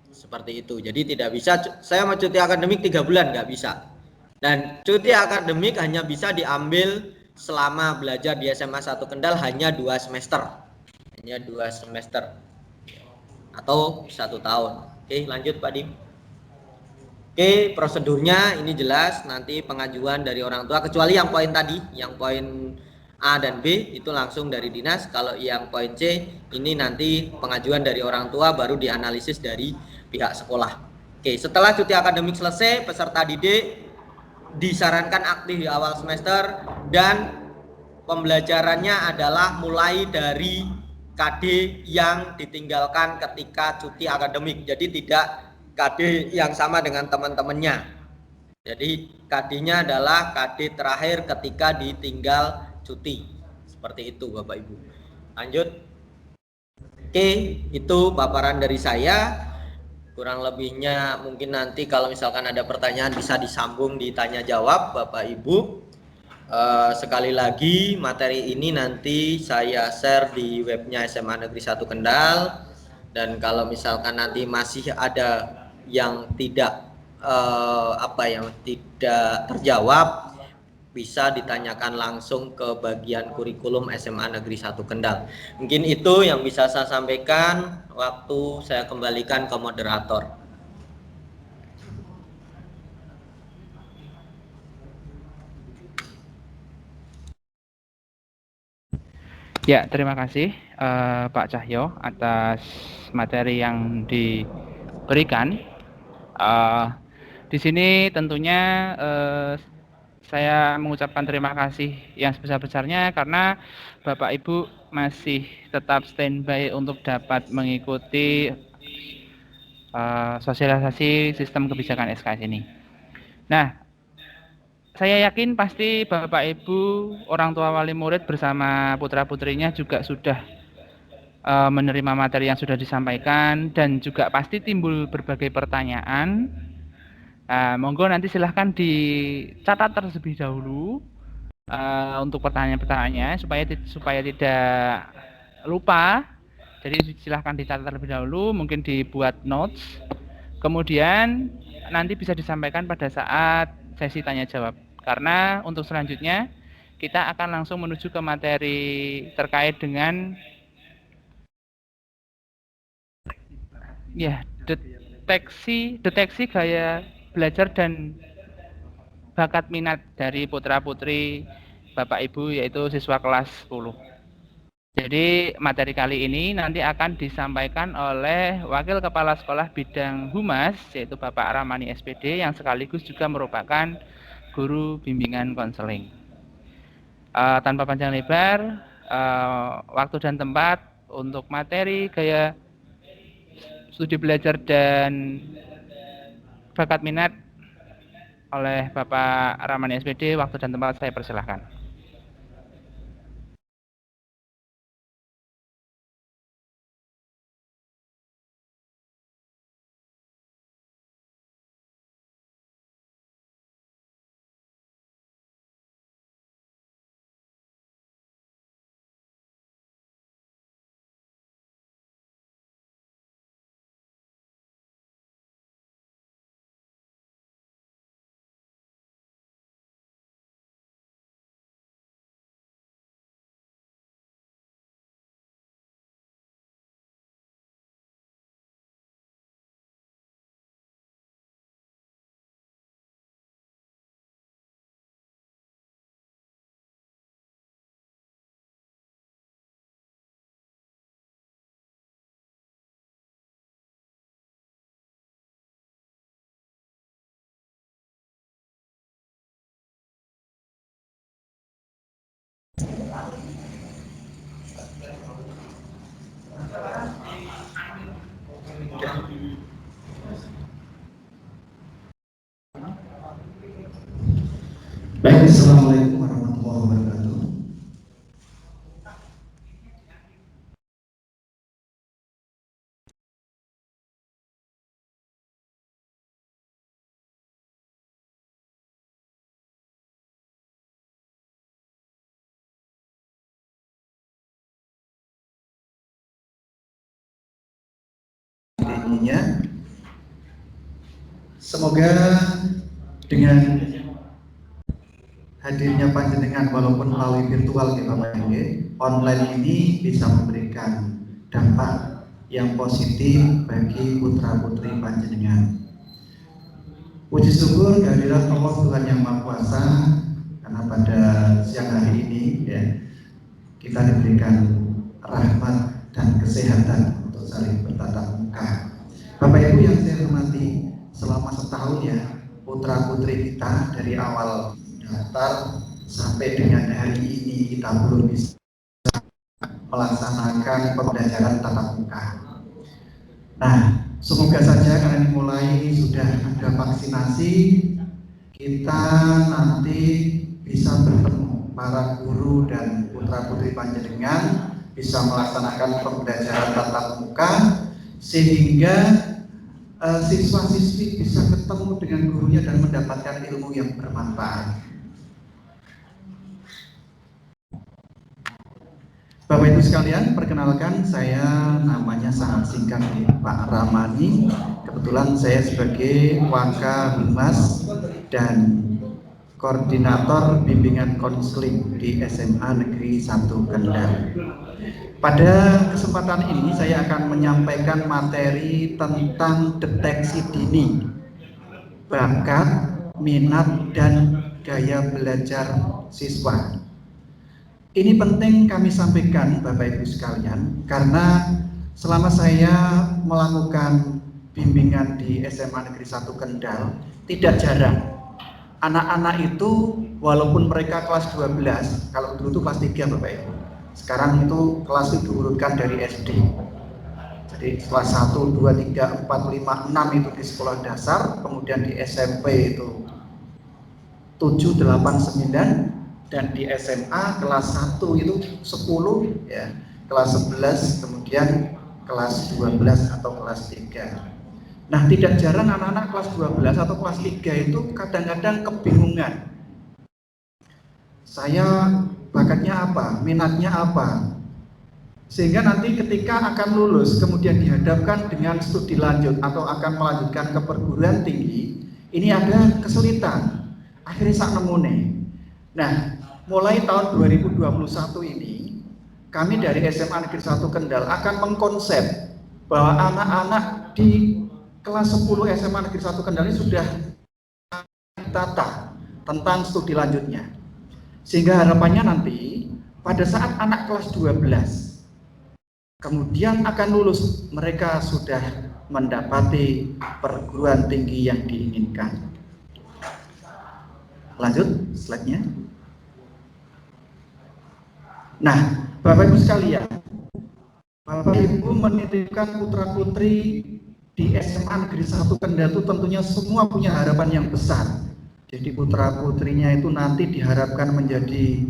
Speaker 4: Seperti itu. Jadi tidak bisa saya mau cuti akademik 3 bulan, nggak bisa. Dan cuti akademik hanya bisa diambil selama belajar di SMA 1 Kendal hanya 2 semester. Hanya 2 semester. Atau 1 tahun. Oke, lanjut Pak Dim. Oke, prosedurnya ini jelas, nanti pengajuan dari orang tua, kecuali yang poin tadi, yang poin A dan B itu langsung dari dinas. Kalau yang poin C ini nanti pengajuan dari orang tua baru dianalisis dari pihak sekolah. Oke, setelah cuti akademik selesai, peserta didik disarankan aktif di awal semester dan pembelajarannya adalah mulai dari KD yang ditinggalkan ketika cuti akademik. Jadi tidak KD yang sama dengan teman-temannya. Jadi KD-nya adalah KD terakhir ketika ditinggal cuti. Seperti itu Bapak Ibu. Lanjut. Oke, itu paparan dari saya. Kurang lebihnya mungkin nanti kalau misalkan ada pertanyaan bisa disambung ditanya jawab Bapak Ibu. Sekali lagi materi ini nanti saya share di webnya SMA Negeri 1 Kendal, dan kalau misalkan nanti masih ada yang tidak tidak terjawab bisa ditanyakan langsung ke bagian kurikulum SMA Negeri 1 Kendal. Mungkin itu yang bisa saya sampaikan. Waktu saya kembalikan ke moderator.
Speaker 1: Ya, terima kasih Pak Cahyo atas materi yang diberikan. Di sini tentunya saya mengucapkan terima kasih yang sebesar-besarnya karena Bapak Ibu masih tetap standby untuk dapat mengikuti sosialisasi sistem kebijakan SKS ini. Nah, saya yakin pasti Bapak Ibu, orang tua wali murid bersama putra-putrinya juga sudah menerima materi yang sudah disampaikan dan juga pasti timbul berbagai pertanyaan. Monggo nanti silahkan dicatat terlebih dahulu untuk pertanyaan-pertanyaannya supaya tidak lupa. Jadi silahkan dicatat terlebih dahulu, mungkin dibuat notes. Kemudian nanti bisa disampaikan pada saat sesi tanya jawab. Karena untuk selanjutnya kita akan langsung menuju ke materi terkait dengan deteksi gaya belajar dan bakat minat dari putra-putri Bapak Ibu, yaitu siswa kelas 10. Jadi materi kali ini nanti akan disampaikan oleh Wakil Kepala Sekolah Bidang Humas, yaitu Bapak Ramani SPD, yang sekaligus juga merupakan guru bimbingan konseling. Tanpa panjang lebar, waktu dan tempat untuk materi gaya studi belajar dan bakat minat oleh Bapak Ramani SPD, waktu dan tempat saya persilahkan.
Speaker 5: Baik, Assalamualaikum warahmatullahi wabarakatuh. Semoga dengan hadirnya panjenengan walaupun melalui virtual ya Bapak Ibu, online ini bisa memberikan dampak yang positif bagi putra-putri panjenengan. Puji syukur kehadiran Allah Tuhan Yang Maha Kuasa, karena pada siang hari ini ya, kita diberikan rahmat dan kesehatan untuk saling bertatap muka. Bapak Ibu yang saya hormati, selama setahun ya, putra putri kita dari awal daftar sampai dengan hari ini kita belum bisa melaksanakan pembelajaran tatap muka. Nah, semoga saja karena dimulai sudah ada vaksinasi, kita nanti bisa bertemu para guru dan putra putri panjenengan, bisa melaksanakan pembelajaran tatap muka, sehingga siswa-siswi bisa ketemu dengan gurunya dan mendapatkan ilmu yang bermanfaat. Bapak Ibu sekalian, perkenalkan saya namanya sangat singkat Pak Ramani. Kebetulan saya sebagai Wakahumas dan Koordinator Bimbingan Konseling di SMA Negeri 1 Kendal. Pada kesempatan ini saya akan menyampaikan materi tentang deteksi dini, bakat, minat, dan gaya belajar siswa. Ini penting kami sampaikan Bapak Ibu sekalian, karena selama saya melakukan bimbingan di SMA Negeri 1 Kendal, tidak jarang anak-anak itu walaupun mereka kelas 12, kalau dulu itu kelas 3 Bapak Ibu, sekarang itu kelas itu diurutkan dari SD. Jadi kelas 1, 2, 3, 4, 5, 6 itu di sekolah dasar, kemudian di SMP itu 7, 8, 9, dan di SMA kelas 1 itu 10 ya, kelas 11, kemudian kelas 12 atau kelas 3. Nah, tidak jarang anak-anak kelas 12 atau kelas 3 itu kadang-kadang kebingungan. Saya bakatnya apa? Minatnya apa? Sehingga nanti ketika akan lulus kemudian dihadapkan dengan studi lanjut atau akan melanjutkan ke perguruan tinggi, ini ada kesulitan. Akhirnya sak nemune. Nah, mulai tahun 2021 ini, kami dari SMA Negeri 1 Kendal akan mengkonsep bahwa anak-anak di kelas 10 SMA Negeri 1 Kendal ini sudah ditata tentang studi lanjutnya. Sehingga harapannya nanti pada saat anak kelas 12 kemudian akan lulus, mereka sudah mendapati perguruan tinggi yang diinginkan. Lanjut slide-nya. Nah, Bapak Ibu sekalian, Bapak Ibu menitipkan putra-putri di SMA Negeri 1 Kendal itu tentunya semua punya harapan yang besar. Jadi putra-putrinya itu nanti diharapkan menjadi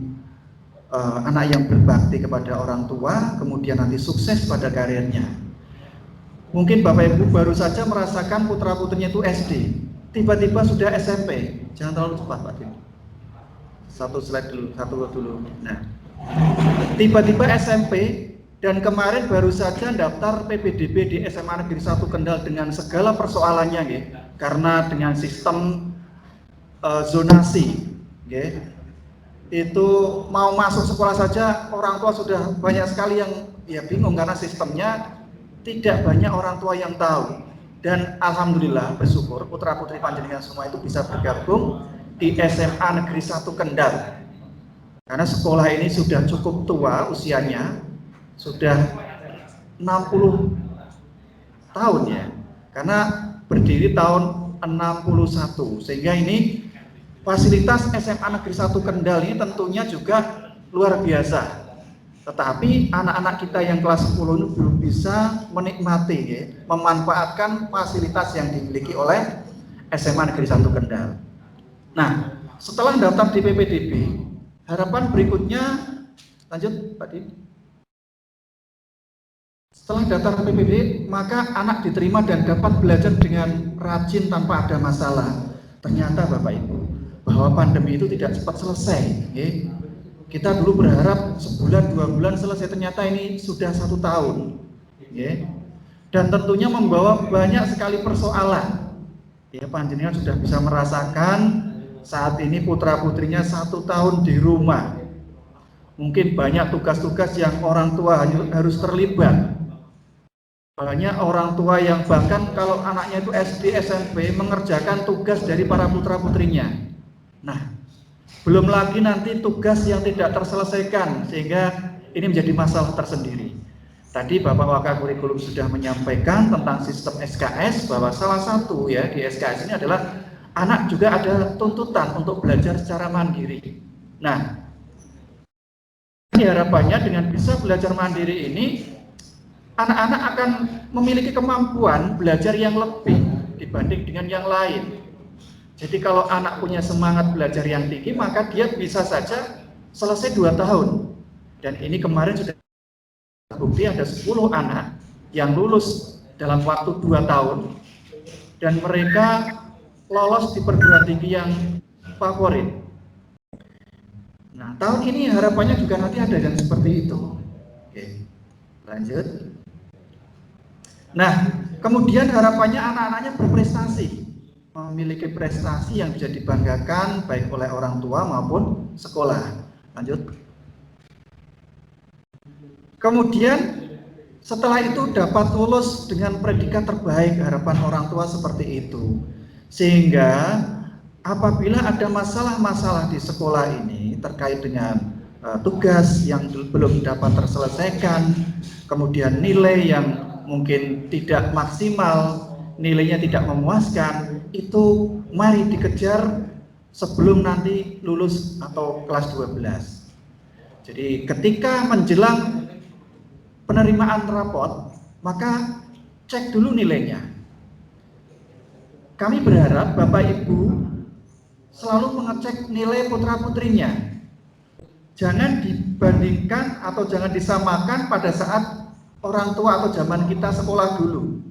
Speaker 5: anak yang berbakti kepada orang tua, kemudian nanti sukses pada karirnya. Mungkin Bapak Ibu baru saja merasakan putra-putrinya itu SD, tiba-tiba sudah SMP. Jangan terlalu cepat Pak Din. Satu slide dulu, Nah, tiba-tiba SMP dan kemarin baru saja daftar PPDB di SMA Negeri 1 Kendal dengan segala persoalannya, ya, karena dengan sistem zonasi, ya, itu mau masuk sekolah saja orang tua sudah banyak sekali yang ya bingung karena sistemnya tidak banyak orang tua yang tahu. Dan alhamdulillah bersyukur putra putri panjenengan semua itu bisa bergabung di SMA Negeri 1 Kendal. Karena sekolah ini sudah cukup tua usianya, sudah 60 tahun ya. Karena berdiri tahun 61, sehingga ini fasilitas SMA Negeri 1 Kendal ini tentunya juga luar biasa. Tetapi anak-anak kita yang kelas 10 ini belum bisa menikmati, ya, memanfaatkan fasilitas yang dimiliki oleh SMA Negeri 1 Kendal. Nah, setelah daftar di PPDB, harapan berikutnya, lanjut Pak Din. Setelah daftar PPDB, maka anak diterima dan dapat belajar dengan rajin tanpa ada masalah. Ternyata Bapak Ibu, bahwa pandemi itu tidak cepat selesai, ya. Kita dulu berharap sebulan 2 bulan selesai, ternyata ini sudah 1 tahun, ya. Dan tentunya membawa banyak sekali persoalan. Ya, panjenengan sudah bisa merasakan saat ini putra putrinya 1 tahun di rumah. Mungkin banyak tugas-tugas yang orang tua harus terlibat. Banyak orang tua yang bahkan kalau anaknya itu SD, SMP mengerjakan tugas dari para putra-putrinya. Nah, belum lagi nanti tugas yang tidak terselesaikan, sehingga ini menjadi masalah tersendiri. Tadi Bapak Wakil Kurikulum sudah menyampaikan tentang sistem SKS, bahwa salah satu ya di SKS ini adalah anak juga ada tuntutan untuk belajar secara mandiri. Nah, harapannya dengan bisa belajar mandiri ini, anak-anak akan memiliki kemampuan belajar yang lebih dibanding dengan yang lain. Jadi kalau anak punya semangat belajar yang tinggi, maka dia bisa saja selesai 2 tahun. Dan ini kemarin sudah terbukti ada 10 anak yang lulus dalam waktu 2 tahun. Dan mereka lolos di perguruan tinggi yang favorit. Nah, tahun ini harapannya juga nanti ada yang seperti itu. Oke, lanjut. Nah, kemudian harapannya anak-anaknya berprestasi, memiliki prestasi yang bisa dibanggakan baik oleh orang tua maupun sekolah. Lanjut. Kemudian setelah itu dapat lulus dengan predikat terbaik, harapan orang tua seperti itu. Sehingga apabila ada masalah-masalah di sekolah ini terkait dengan tugas yang belum dapat terselesaikan, kemudian nilai yang mungkin tidak maksimal, nilainya tidak memuaskan, itu mari dikejar sebelum nanti lulus atau kelas 12. Jadi ketika menjelang penerimaan rapot, maka cek dulu nilainya. Kami berharap Bapak Ibu selalu mengecek nilai putra-putrinya. Jangan dibandingkan atau jangan disamakan pada saat orang tua atau zaman kita sekolah dulu.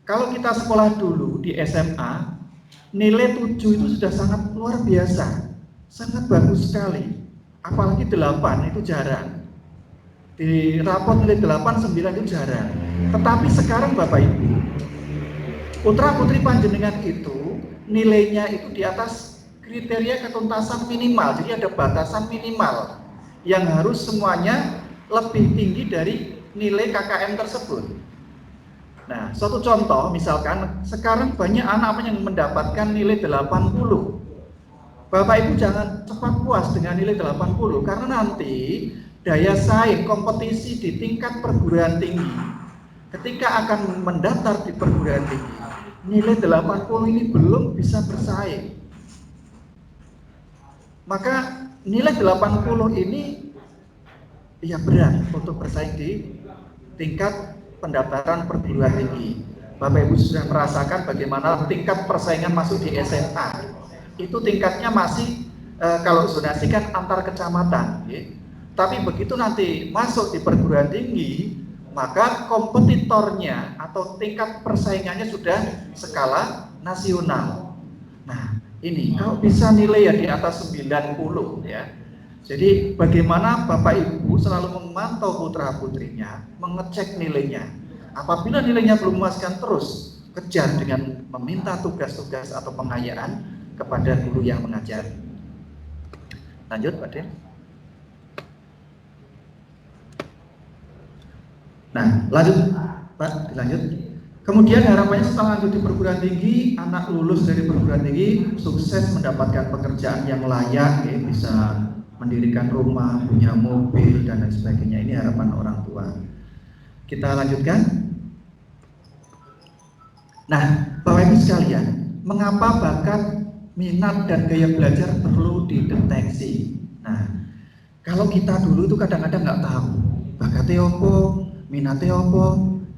Speaker 5: Kalau kita sekolah dulu di SMA, nilai 7 itu sudah sangat luar biasa, sangat bagus sekali. Apalagi 8 itu jarang. Di rapot nilai 8, 9 itu jarang. Tetapi sekarang Bapak Ibu, putra-putri panjenengan itu nilainya itu di atas kriteria ketuntasan minimal. Jadi ada batasan minimal yang harus semuanya lebih tinggi dari nilai KKM tersebut. Nah, suatu contoh misalkan sekarang banyak anak yang mendapatkan nilai 80. Bapak Ibu jangan cepat puas dengan nilai 80 karena nanti daya saing kompetisi di tingkat perguruan tinggi ketika akan mendaftar di perguruan tinggi, nilai 80 ini belum bisa bersaing. Maka nilai 80 ini ya berat untuk bersaing di tingkat pendaftaran perguruan tinggi. Bapak Ibu sudah merasakan bagaimana tingkat persaingan masuk di SMA. Itu tingkatnya masih kalau zonasi kan antar kecamatan, ya. Tapi begitu nanti masuk di perguruan tinggi, maka kompetitornya atau tingkat persaingannya sudah skala nasional. Nah, ini kalau bisa nilai ya di atas 90 ya. Jadi bagaimana Bapak Ibu selalu memantau putra-putrinya, mengecek nilainya. Apabila nilainya belum memuaskan, terus kejar dengan meminta tugas-tugas atau pengayaan kepada guru yang mengajar. Lanjut Pak Den. Nah, lanjut Pak, dilanjut. Kemudian harapannya setelah lanjut di perguruan tinggi, anak lulus dari perguruan tinggi sukses mendapatkan pekerjaan yang layak, ya, bisa mendirikan rumah, punya mobil dan lain sebagainya. Ini harapan orang tua. Kita lanjutkan. Nah, Bapak Ibu sekalian, mengapa bakat, minat dan gaya belajar perlu dideteksi? Nah, kalau kita dulu itu kadang-kadang nggak tahu bakatnya apa, minatnya apa,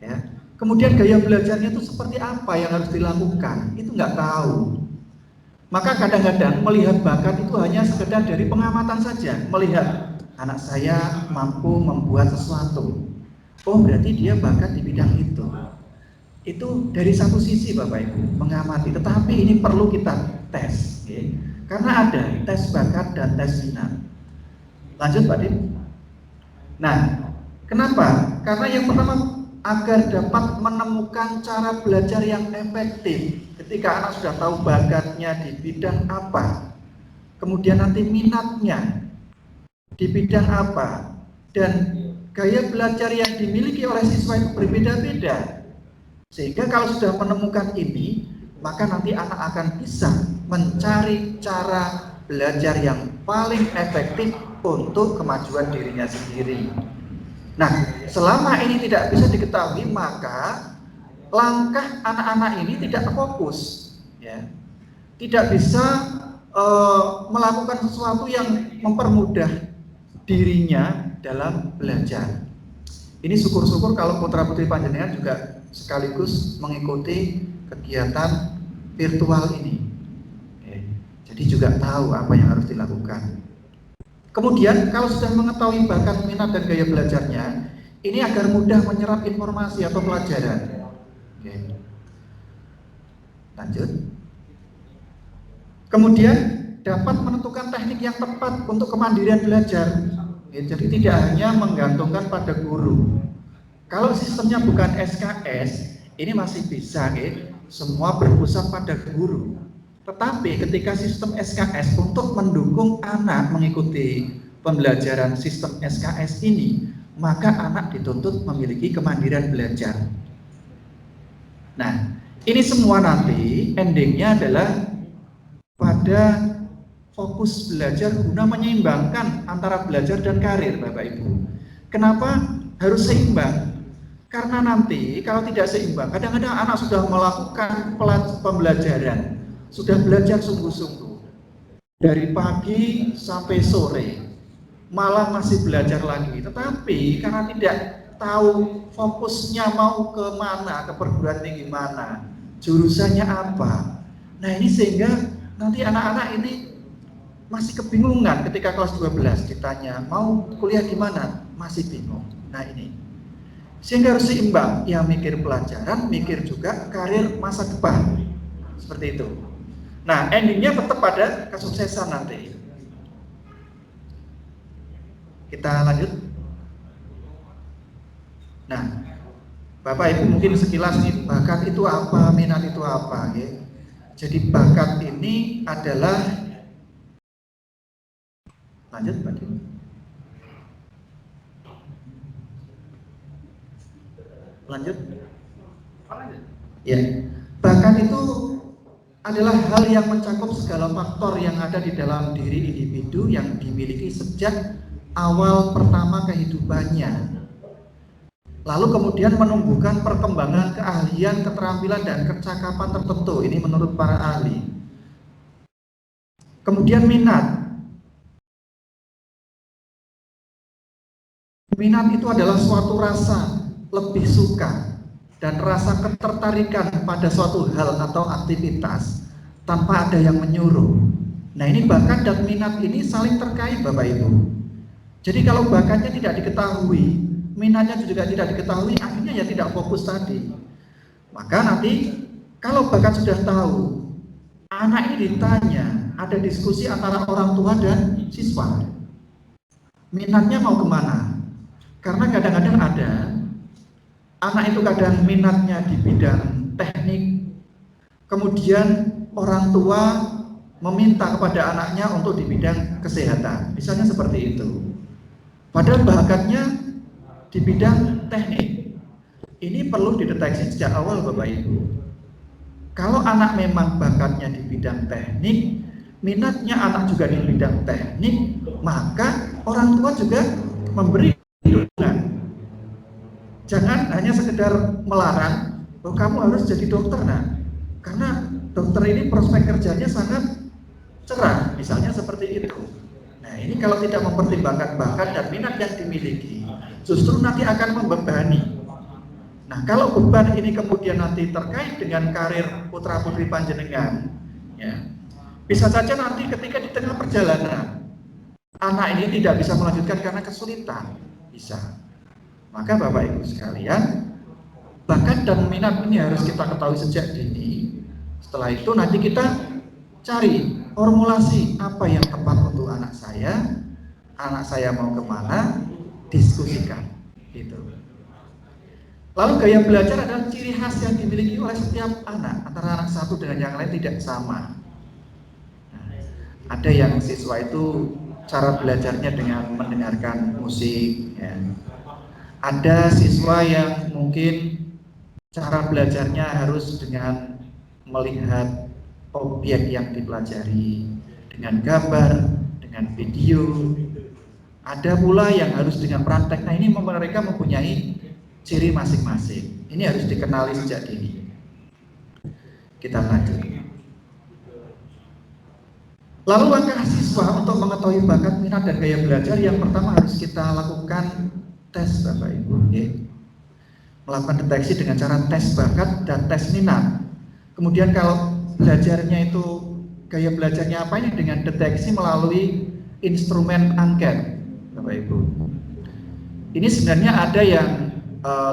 Speaker 5: ya. Kemudian gaya belajarnya itu seperti apa yang harus dilakukan, itu nggak tahu. Maka kadang-kadang melihat bakat itu hanya sekedar dari pengamatan saja, melihat anak saya mampu membuat sesuatu. Oh, berarti dia bakat di bidang itu. Itu dari satu sisi Bapak Ibu, mengamati. Tetapi ini perlu kita tes, ya. Karena ada tes bakat dan tes minat. Lanjut Pak Dim. Nah, kenapa? Karena yang pertama, agar dapat menemukan cara belajar yang efektif. Ketika anak sudah tahu bakatnya di bidang apa, kemudian nanti minatnya di bidang apa, dan gaya belajar yang dimiliki oleh siswa itu berbeda-beda. Sehingga kalau sudah menemukan ini, maka nanti anak akan bisa mencari cara belajar yang paling efektif untuk kemajuan dirinya sendiri. Nah, selama ini tidak bisa diketahui, maka langkah anak-anak ini tidak fokus, ya. Tidak bisa melakukan sesuatu yang mempermudah dirinya dalam belajar. Ini syukur-syukur kalau putra-putri panjenengan juga sekaligus mengikuti kegiatan virtual ini. Jadi juga tahu apa yang harus dilakukan. Kemudian kalau sudah mengetahui bakat, minat, dan gaya belajarnya, ini agar mudah menyerap informasi atau pelajaran. Oke. Lanjut. Kemudian dapat menentukan teknik yang tepat untuk kemandirian belajar. Jadi tidak hanya menggantungkan pada guru. Kalau sistemnya bukan SKS, ini masih bisa, semua berpusat pada guru. Tetapi ketika sistem SKS untuk mendukung anak mengikuti pembelajaran sistem SKS ini, maka anak dituntut memiliki kemandirian belajar. Nah, ini semua nanti endingnya adalah pada fokus belajar guna menyeimbangkan antara belajar dan karir, Bapak Ibu. Kenapa harus seimbang? Karena nanti kalau tidak seimbang, kadang-kadang anak sudah melakukan pembelajaran, sudah belajar sungguh-sungguh dari pagi sampai sore, malah masih belajar lagi. Tetapi karena tidak tahu fokusnya mau ke mana, ke perguruan tinggi mana, jurusannya apa. Nah, ini sehingga nanti anak-anak ini masih kebingungan ketika kelas 12 ditanya mau kuliah di mana, masih bingung. Nah, ini sehingga harus seimbang, ya mikir pelajaran, mikir juga karir masa depan, seperti itu. Nah, endingnya tetap pada kesuksesan nanti. Kita lanjut. Nah, Bapak Ibu mungkin sekilas nih, bakat itu apa, minat itu apa, ya. Jadi bakat ini adalah, lanjut Pak Dim. Lanjut. Ya, bakat itu adalah hal yang mencakup segala faktor yang ada di dalam diri individu yang dimiliki sejak awal pertama kehidupannya. Lalu kemudian menumbuhkan perkembangan keahlian, keterampilan, dan kecakapan tertentu. Ini menurut para ahli. Kemudian minat. Minat itu adalah suatu rasa lebih suka dan rasa ketertarikan pada suatu hal atau aktivitas tanpa ada yang menyuruh. Nah, ini bakat dan minat ini saling terkait, Bapak Ibu. Jadi kalau bakatnya tidak diketahui, minatnya juga tidak diketahui, akhirnya ya tidak fokus tadi. Maka nanti kalau bakat sudah tahu, anak ini ditanya, ada diskusi antara orang tua dan siswa. Minatnya mau kemana? Karena kadang-kadang ada anak itu kadang minatnya di bidang teknik, kemudian orang tua meminta kepada anaknya untuk di bidang kesehatan, misalnya seperti itu. Padahal bakatnya di bidang teknik. Ini perlu dideteksi sejak awal, Bapak Ibu. Kalau anak memang bakatnya di bidang teknik, minatnya anak juga di bidang teknik, maka orang tua juga memberi dukungan. Jangan hanya sekedar melarang, bahwa kamu harus jadi dokter, nah, karena dokter ini prospek kerjanya sangat cerah, misalnya seperti itu. Nah, ini kalau tidak mempertimbangkan bakat dan minat yang dimiliki, justru nanti akan membebani. Nah, kalau beban ini kemudian nanti terkait dengan karir putra-putri panjenengan, ya, bisa saja nanti ketika di tengah perjalanan, anak ini tidak bisa melanjutkan karena kesulitan, bisa. Maka Bapak Ibu sekalian, bakat dan minat ini harus kita ketahui sejak dini. Setelah itu nanti kita cari formulasi apa yang tepat untuk anak saya mau kemana, diskusikan, gitu. Lalu gaya belajar adalah ciri khas yang dimiliki oleh setiap anak, antara anak satu dengan yang lain tidak sama. Nah, ada yang siswa itu cara belajarnya dengan mendengarkan musik, ya. Ada siswa yang mungkin cara belajarnya harus dengan melihat objek yang dipelajari, dengan gambar, dengan video. Ada pula yang harus dengan praktek. Nah, ini mereka mempunyai ciri masing-masing. Ini harus dikenali sejak dini. Kita lanjut. Lalu langkah siswa untuk mengetahui bakat, minat, dan gaya belajar, yang pertama harus kita lakukan tes, Bapak Ibu. Melakukan deteksi dengan cara tes bakat dan tes minat. Kemudian kalau belajarnya itu, gaya belajarnya apa, ini dengan deteksi melalui instrumen angket, Bapak Ibu. Ini sebenarnya ada yang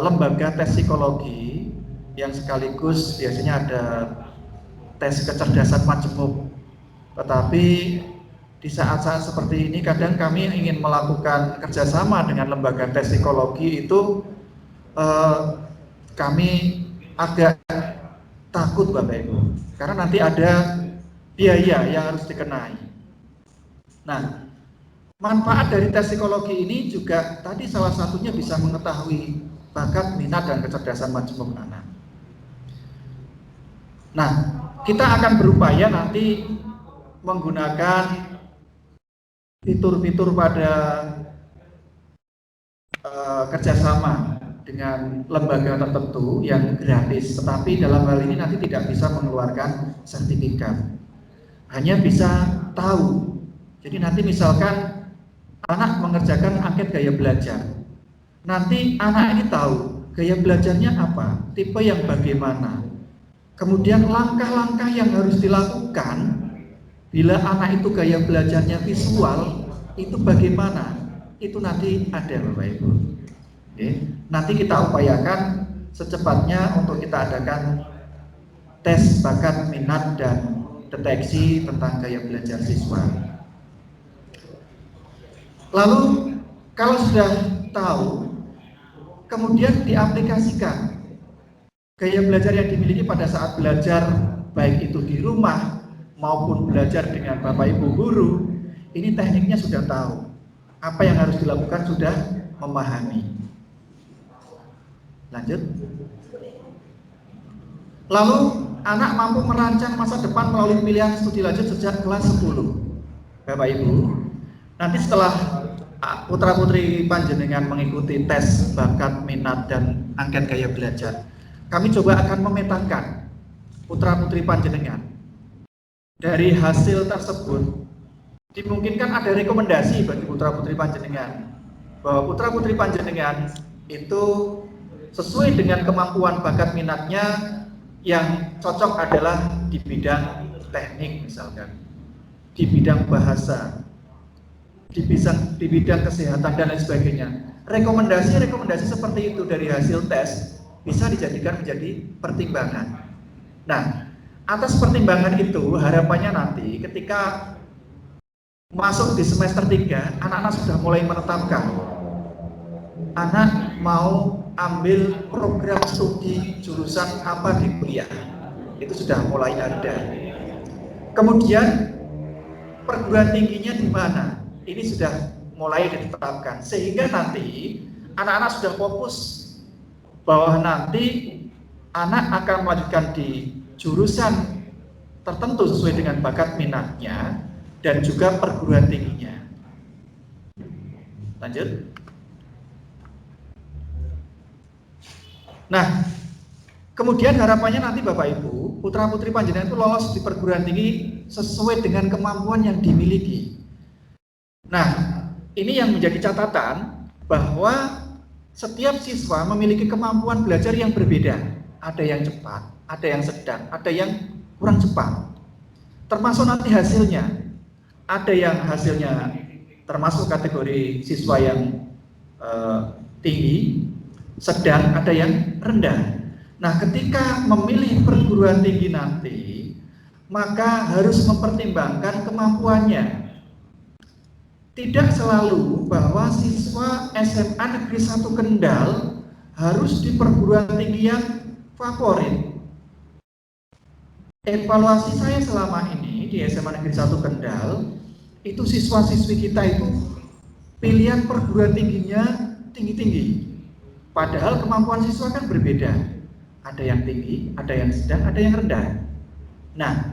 Speaker 5: lembaga tes psikologi yang sekaligus biasanya ada tes kecerdasan majemuk. Tetapi di saat-saat seperti ini kadang kami ingin melakukan kerjasama dengan lembaga tes psikologi itu kami agak takut, Bapak Ibu, karena nanti ada biaya yang harus dikenai. Nah, manfaat dari tes psikologi ini juga tadi salah satunya bisa mengetahui bakat, minat, dan kecerdasan majemuk anak. Nah, kita akan berupaya nanti menggunakan fitur-fitur pada kerjasama dengan lembaga tertentu yang gratis, tetapi dalam hal ini nanti tidak bisa mengeluarkan sertifikat, hanya bisa tahu. Jadi nanti misalkan anak mengerjakan angket gaya belajar, nanti anak ini tahu gaya belajarnya apa, tipe yang bagaimana, kemudian langkah-langkah yang harus dilakukan bila anak itu gaya belajarnya visual, itu bagaimana, itu nanti ada, Bapak Ibu. Nanti kita upayakan secepatnya untuk kita adakan tes bakat, minat, dan deteksi tentang gaya belajar siswa. Lalu kalau sudah tahu, kemudian diaplikasikan gaya belajar yang dimiliki pada saat belajar, baik itu di rumah maupun belajar dengan Bapak Ibu guru. Ini tekniknya sudah tahu, apa yang harus dilakukan sudah memahami. Lanjut. Lalu anak mampu merancang masa depan melalui pilihan studi lanjut sejak kelas 10. Bapak Ibu, nanti setelah putra putri panjenengan mengikuti tes bakat, minat, dan angket gaya belajar, kami coba akan memetakan putra putri panjenengan. Dari hasil tersebut dimungkinkan ada rekomendasi bagi putra putri panjenengan, bahwa putra putri panjenengan itu sesuai dengan kemampuan bakat minatnya, yang cocok adalah di bidang teknik misalkan, di bidang bahasa, di bidang kesehatan, dan lain sebagainya. Rekomendasi seperti itu dari hasil tes bisa dijadikan menjadi pertimbangan. Nah, atas pertimbangan itu harapannya nanti ketika masuk di semester 3, anak-anak sudah mulai menetapkan anak mau ambil program studi jurusan apa di kuliah. Itu sudah mulai ada. Kemudian perguruan tingginya di mana? Ini sudah mulai ditetapkan, sehingga nanti anak-anak sudah fokus bahwa nanti anak akan melanjutkan di jurusan tertentu sesuai dengan bakat minatnya dan juga perguruan tingginya. Lanjut. Nah, kemudian harapannya nanti Bapak Ibu, putra putri panjenengan itu lolos di perguruan tinggi sesuai dengan kemampuan yang dimiliki. Nah, ini yang menjadi catatan bahwa setiap siswa memiliki kemampuan belajar yang berbeda. Ada yang cepat, ada yang sedang, ada yang kurang cepat. Termasuk nanti hasilnya. Ada yang hasilnya termasuk kategori siswa yang tinggi, sedang, ada yang rendah. Nah, ketika memilih perguruan tinggi nanti, maka harus mempertimbangkan kemampuannya. Tidak selalu bahwa siswa SMA Negeri 1 Kendal harus di perguruan tinggi yang favorit. Evaluasi saya selama ini di SMA Negeri 1 Kendal, itu siswa-siswi kita itu pilihan perguruan tingginya tinggi-tinggi. Padahal kemampuan siswa kan berbeda. Ada yang tinggi, ada yang sedang, ada yang rendah. Nah,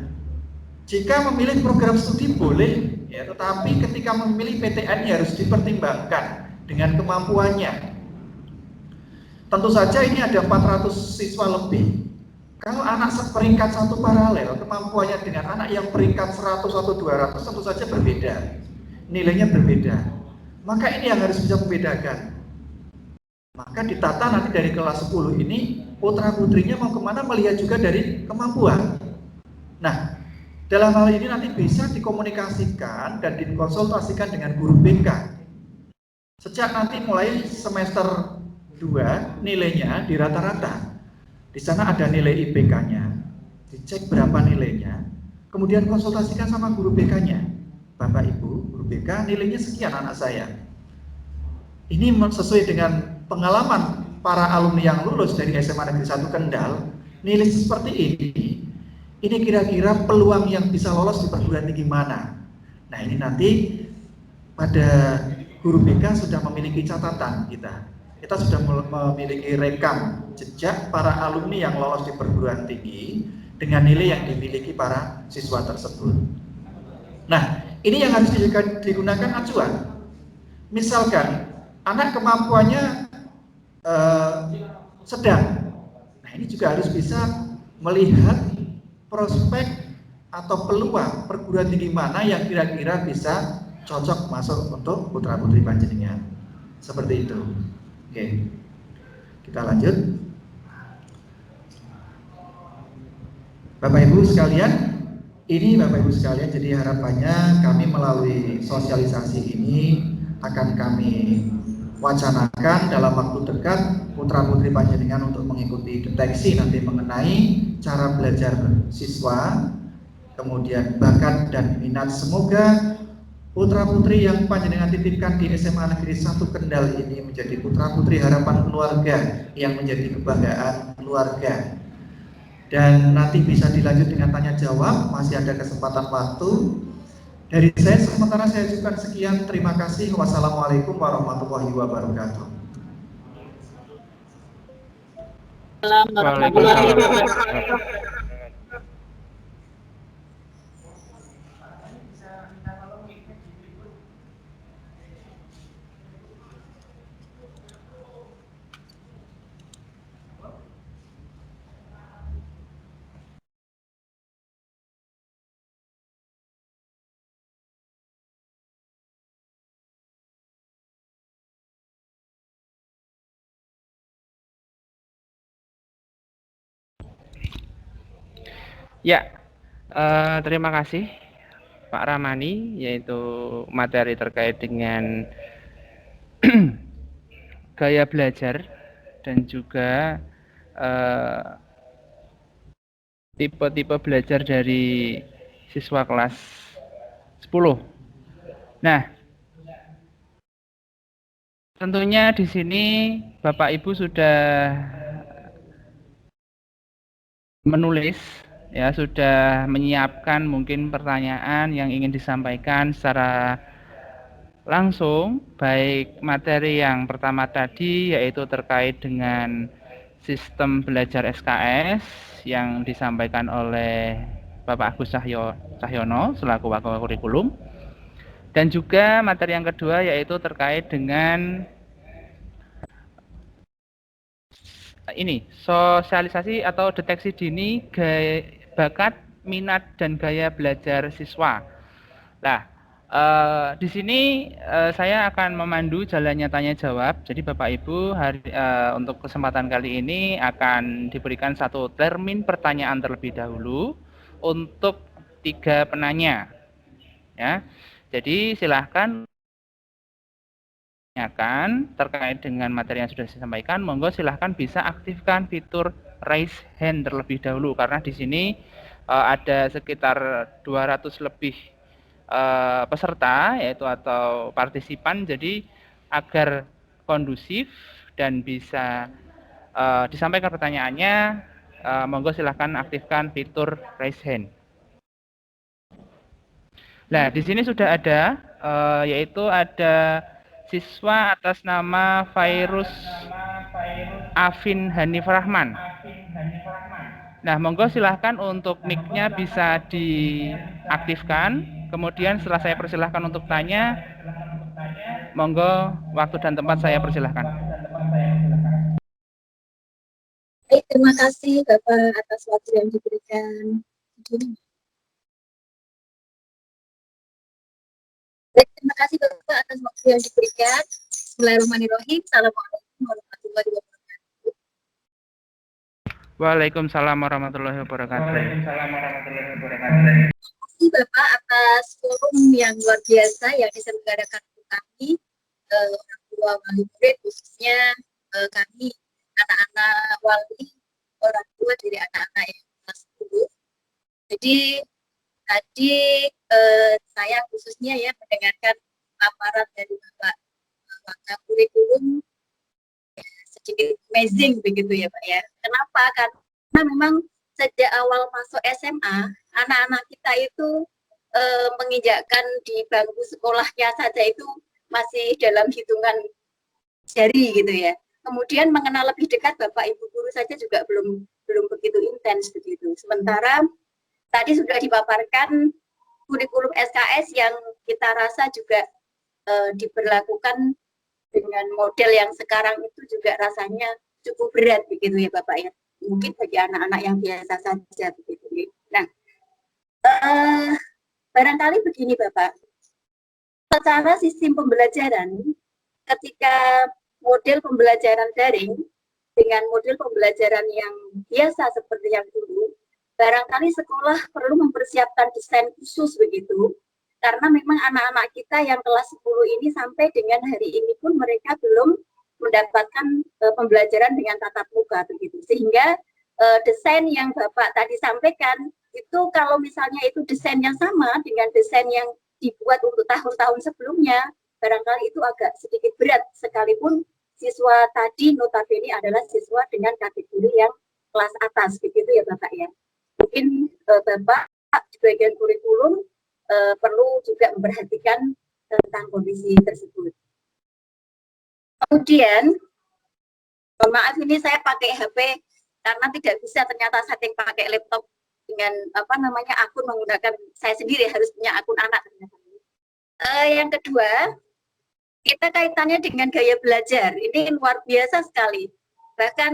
Speaker 5: jika memilih program studi boleh, ya, tetapi ketika memilih PTN harus dipertimbangkan dengan kemampuannya. Tentu saja ini ada 400 siswa lebih. Kalau anak peringkat 1 paralel, kemampuannya dengan anak yang peringkat 100 atau 200 tentu saja berbeda. Nilainya berbeda. Maka ini yang harus bisa membedakan. Maka ditata nanti dari kelas 10 ini, putra-putrinya mau kemana melihat juga dari kemampuan. Nah, dalam hal ini nanti bisa dikomunikasikan dan dikonsultasikan dengan guru BK. Sejak nanti mulai semester 2 nilainya di rata-rata. Di sana ada nilai IPK-nya, dicek berapa nilainya, kemudian konsultasikan sama guru BK-nya. Bapak Ibu, guru BK nilainya sekian anak saya. Ini sesuai dengan pengalaman para alumni yang lulus dari SMA Negeri 1 Kendal, nilai seperti ini kira-kira peluang yang bisa lolos di perguruan tinggi mana. Nah, ini nanti pada guru BK sudah memiliki catatan kita sudah memiliki rekam jejak para alumni yang lolos di perguruan tinggi dengan nilai yang dimiliki para siswa tersebut. Nah, ini yang harus digunakan acuan. Misalkan anak kemampuannya sedang, nah ini juga harus bisa melihat prospek atau peluang perguruan tinggi mana yang kira-kira bisa cocok masuk untuk putra-putri panjenengan. Seperti itu. Oke, kita lanjut. Bapak Ibu sekalian, ini Bapak Ibu sekalian, jadi harapannya kami melalui sosialisasi ini akan kami wacanakan dalam waktu dekat putra-putri panjenengan untuk mengikuti deteksi nanti mengenai cara belajar siswa, kemudian bakat dan minat. Semoga putra-putri yang panjenengan titipkan di SMA Negeri 1 Kendal ini menjadi putra-putri harapan keluarga yang menjadi kebanggaan keluarga. Dan nanti bisa dilanjut dengan tanya jawab, masih ada kesempatan waktu. Dari saya sementara saya ucapkan sekian, terima kasih. Wassalamualaikum warahmatullahi wabarakatuh.
Speaker 1: Waalaikumsalam. Ya, terima kasih Pak Ramani, yaitu materi terkait dengan gaya belajar dan juga tipe-tipe belajar dari siswa kelas 10. Nah, tentunya di sini Bapak Ibu sudah menulis, ya, sudah menyiapkan mungkin pertanyaan yang ingin disampaikan secara langsung, baik materi yang pertama tadi yaitu terkait dengan sistem belajar SKS yang disampaikan oleh Bapak Agus Cahyono selaku Wakil Kurikulum, dan juga materi yang kedua yaitu terkait dengan ini sosialisasi atau deteksi dini bakat, minat dan gaya belajar siswa. Nah, di sini saya akan memandu jalannya tanya jawab. Jadi Bapak Ibu untuk kesempatan kali ini akan diberikan satu termin pertanyaan terlebih dahulu untuk 3 penanya. Ya, jadi silahkan tanyakan terkait dengan materi yang sudah saya sampaikan. Monggo silahkan bisa aktifkan fitur raise hand terlebih dahulu karena di sini ada sekitar 200 lebih peserta yaitu atau partisipan, jadi agar kondusif dan bisa disampaikan pertanyaannya, monggo silahkan aktifkan fitur raise hand. Nah, di sini sudah ada yaitu ada siswa atas nama Virus Afin Hanif Rahman. Nah, monggo silahkan untuk mic-nya bisa diaktifkan. Kemudian setelah saya persilahkan untuk tanya, monggo waktu dan tempat saya persilahkan.
Speaker 6: Baik, terima kasih Bapak atas waktu yang diberikan. Baik, terima kasih Bapak atas waktu yang diberikan. Bismillahirrahmanirrahim. Assalamualaikum warahmatullahi wabarakatuh.
Speaker 1: Waalaikumsalam warahmatullahi wabarakatuh.
Speaker 6: Terima kasih Bapak atas forum yang luar biasa yang diselenggarakan untuk kami, orang tua wali murid, khususnya kami anak-anak wali, orang tua dari anak-anak yang kelas 10. Jadi tadi saya khususnya ya mendengarkan paparan dari Bapak Wakil Kurikulum, sedikit amazing begitu ya Pak ya. Kenapa? Karena memang sejak awal masuk SMA, anak-anak kita itu menginjakkan di bangku sekolahnya saja itu masih dalam hitungan jari gitu ya. Kemudian mengenal lebih dekat Bapak Ibu guru saja juga belum begitu intens begitu. Sementara tadi sudah dipaparkan kurikulum SKS yang kita rasa juga diberlakukan dengan model yang sekarang itu juga rasanya cukup berat begitu ya Bapak ya. Mungkin bagi anak-anak yang biasa saja begitu ya. Nah, barangkali begini Bapak, secara sistem pembelajaran ketika model pembelajaran daring dengan model pembelajaran yang biasa seperti yang dulu, barangkali sekolah perlu mempersiapkan desain khusus begitu, karena memang anak-anak kita yang kelas 10 ini sampai dengan hari ini pun mereka belum mendapatkan pembelajaran dengan tatap muka begitu, sehingga desain yang Bapak tadi sampaikan itu kalau misalnya itu desain yang sama dengan desain yang dibuat untuk tahun-tahun sebelumnya, barangkali itu agak sedikit berat, sekalipun siswa tadi notabene adalah siswa dengan kategori yang kelas atas begitu ya Bapak ya. Mungkin Bapak di bagian kurikulum perlu juga memperhatikan tentang kondisi tersebut. Kemudian, maaf ini saya pakai HP karena tidak bisa ternyata setting pakai laptop dengan akun menggunakan saya sendiri, harus punya akun anak ternyata. Yang kedua, kita kaitannya dengan gaya belajar, ini luar biasa sekali. Bahkan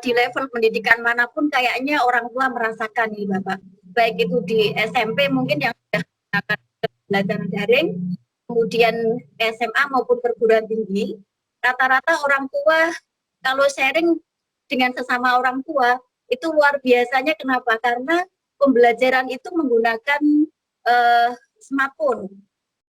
Speaker 6: di level pendidikan manapun kayaknya orang tua merasakan ini Bapak. Baik itu di SMP mungkin yang sudah menggunakan pembelajaran daring, kemudian SMA maupun perguruan tinggi, rata-rata orang tua kalau sharing dengan sesama orang tua, itu luar biasanya kenapa? Karena pembelajaran itu menggunakan smartphone.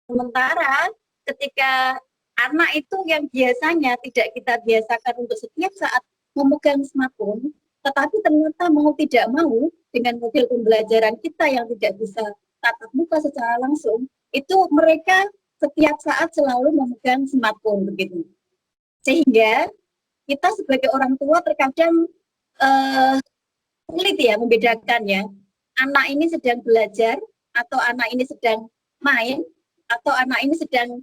Speaker 6: Sementara ketika anak itu yang biasanya tidak kita biasakan untuk setiap saat memegang smartphone, tetapi ternyata mau tidak mau dengan model pembelajaran kita yang tidak bisa tatap muka secara langsung, itu mereka setiap saat selalu memegang smartphone begitu. Sehingga kita sebagai orang tua terkadang sulit ya membedakannya, anak ini sedang belajar atau anak ini sedang main atau anak ini sedang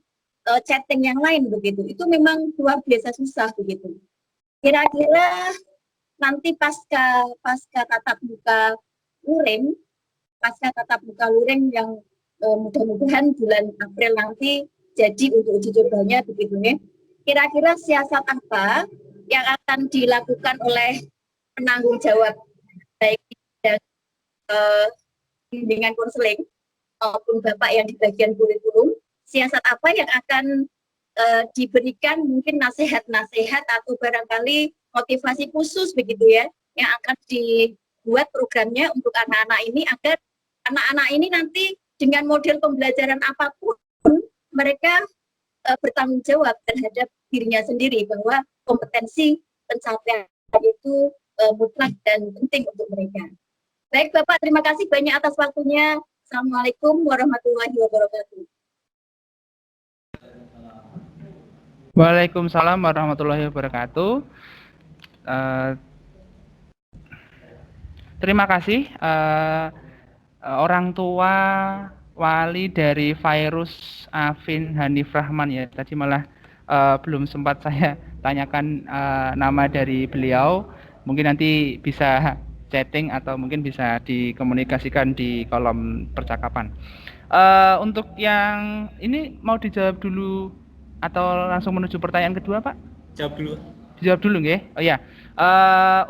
Speaker 6: chatting yang lain begitu. Itu memang luar biasa susah begitu. Kira-kira nanti pasca tatap muka luring, yang mudah-mudahan bulan April nanti jadi untuk uji cobanya begitu ya. Kira-kira siasat apa yang akan dilakukan oleh penanggung jawab baik bimbingan konseling maupun Bapak yang di bagian kurikulum, siasat apa yang akan diberikan, mungkin nasihat-nasihat atau barangkali motivasi khusus begitu ya, yang akan dibuat programnya untuk anak-anak ini agar anak-anak ini nanti dengan model pembelajaran apapun mereka bertanggung jawab terhadap dirinya sendiri bahwa kompetensi pencapaian itu mutlak dan penting untuk mereka. Baik Bapak, terima kasih banyak atas waktunya. Assalamualaikum warahmatullahi wabarakatuh.
Speaker 1: Waalaikumsalam warahmatullahi wabarakatuh. Terima kasih orang tua wali dari Virus Afin Hanif Rahman ya. Tadi malah belum sempat saya tanyakan nama dari beliau. Mungkin nanti bisa chatting atau mungkin bisa dikomunikasikan di kolom percakapan. Untuk yang ini mau dijawab dulu atau langsung menuju pertanyaan kedua, Pak?
Speaker 4: Jawab dulu.
Speaker 1: Dijawab dulu nggih. Oh ya.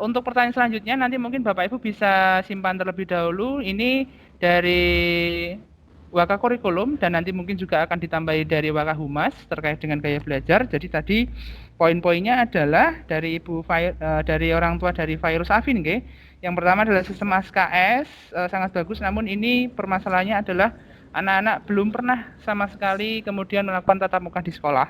Speaker 1: Untuk pertanyaan selanjutnya nanti mungkin Bapak Ibu bisa simpan terlebih dahulu. Ini dari Waka Kurikulum dan nanti mungkin juga akan ditambahi dari Waka Humas terkait dengan gaya belajar. Jadi tadi poin-poinnya adalah dari dari orang tua dari Virus Afin nggih. Yang pertama adalah sistem SKS sangat bagus, namun ini permasalahannya adalah anak-anak belum pernah sama sekali kemudian melakukan tatap muka di sekolah.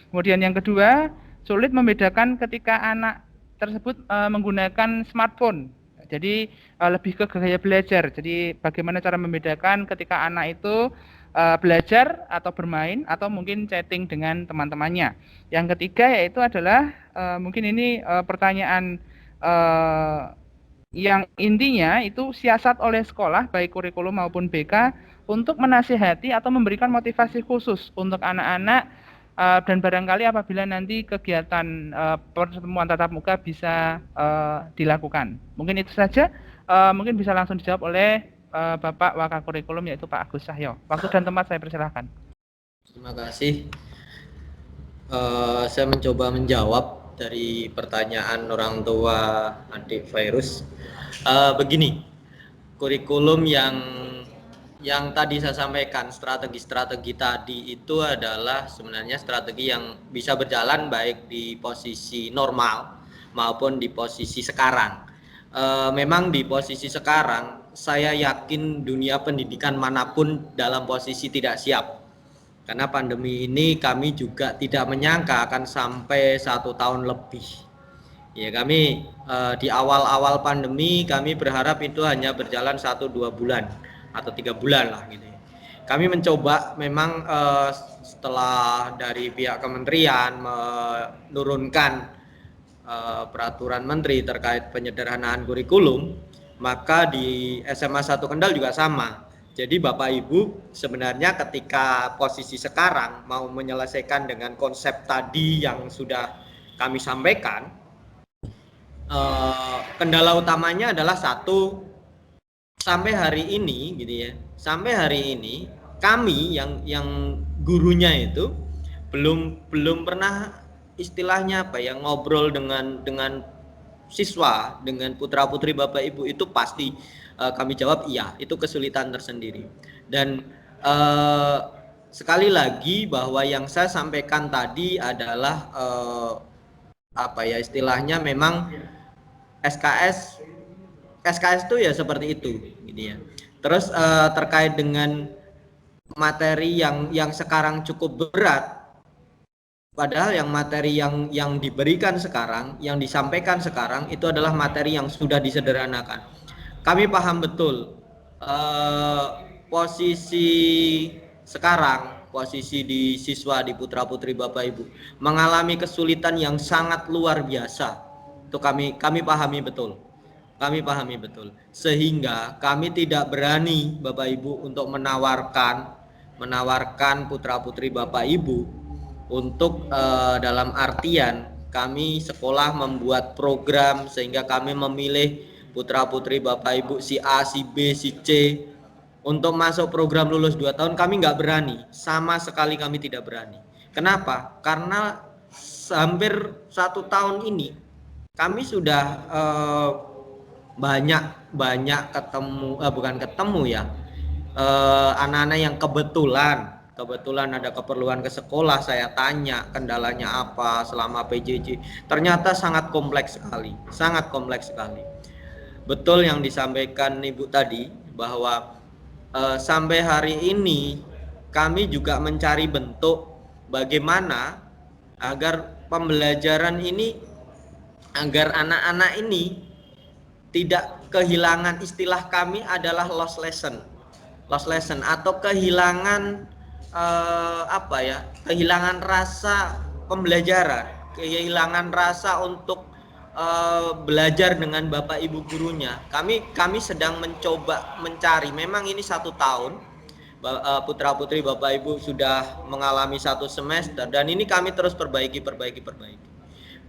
Speaker 1: Kemudian yang kedua, sulit membedakan ketika anak tersebut menggunakan smartphone. Jadi lebih ke gaya belajar. Jadi bagaimana cara membedakan ketika anak itu belajar atau bermain atau mungkin chatting dengan teman-temannya. Yang ketiga yaitu adalah mungkin ini pertanyaan yang intinya itu siasat oleh sekolah baik kurikulum maupun BK untuk menasihati atau memberikan motivasi khusus untuk anak-anak dan barangkali apabila nanti kegiatan pertemuan tatap muka bisa dilakukan. Mungkin itu saja, mungkin bisa langsung dijawab oleh Bapak Waka Kurikulum yaitu Pak Agus Cahyo. Waktu dan tempat saya persilahkan.
Speaker 4: Terima kasih. Saya mencoba menjawab dari pertanyaan orang tua adik Virus. Begini, kurikulum yang tadi saya sampaikan, strategi-strategi tadi itu adalah sebenarnya strategi yang bisa berjalan baik di posisi normal maupun di posisi sekarang. Memang di posisi sekarang saya yakin dunia pendidikan manapun dalam posisi tidak siap. Karena pandemi ini kami juga tidak menyangka akan sampai 1 tahun lebih. Ya, kami di awal-awal pandemi kami berharap itu hanya berjalan 1-2 bulan. Atau 3 bulan lah gitu ya. Kami mencoba memang setelah dari pihak kementerian menurunkan peraturan menteri terkait penyederhanaan kurikulum, maka di SMA 1 Kendal juga sama. Jadi Bapak Ibu sebenarnya ketika posisi sekarang mau menyelesaikan dengan konsep tadi yang sudah kami sampaikan, kendala utamanya adalah satu, sampai hari ini gitu ya. Sampai hari ini kami yang gurunya itu belum pernah istilahnya apa ya, ngobrol dengan siswa, dengan putra-putri Bapak Ibu itu pasti kami jawab iya, itu kesulitan tersendiri. Dan sekali lagi bahwa yang saya sampaikan tadi adalah apa ya istilahnya, memang SKS itu ya seperti itu gitu ya. Terus terkait dengan materi yang sekarang cukup berat, padahal yang materi yang diberikan sekarang, yang disampaikan sekarang itu adalah materi yang sudah disederhanakan. Kami paham betul posisi sekarang, posisi di siswa, di putra-putri Bapak Ibu mengalami kesulitan yang sangat luar biasa. Itu kami pahami betul. Kami pahami betul, sehingga kami tidak berani Bapak Ibu untuk menawarkan putra-putri Bapak Ibu untuk dalam artian kami sekolah membuat program sehingga kami memilih putra-putri Bapak Ibu si A, si B, si C untuk masuk program lulus 2 tahun. Kami nggak berani, sama sekali kami tidak berani. Kenapa? Karena hampir 1 tahun ini kami sudah banyak ketemu, bukan ketemu ya, anak-anak yang kebetulan ada keperluan ke sekolah. Saya tanya kendalanya apa selama PJJ, ternyata sangat kompleks sekali. Betul yang disampaikan Ibu tadi bahwa sampai hari ini kami juga mencari bentuk bagaimana agar pembelajaran ini, agar anak-anak ini tidak kehilangan, istilah kami adalah lost lesson atau kehilangan kehilangan rasa pembelajaran, kehilangan rasa untuk belajar dengan Bapak Ibu gurunya. Kami sedang mencoba mencari. Memang ini 1 tahun putra-putri Bapak Ibu sudah mengalami 1 semester dan ini kami terus perbaiki.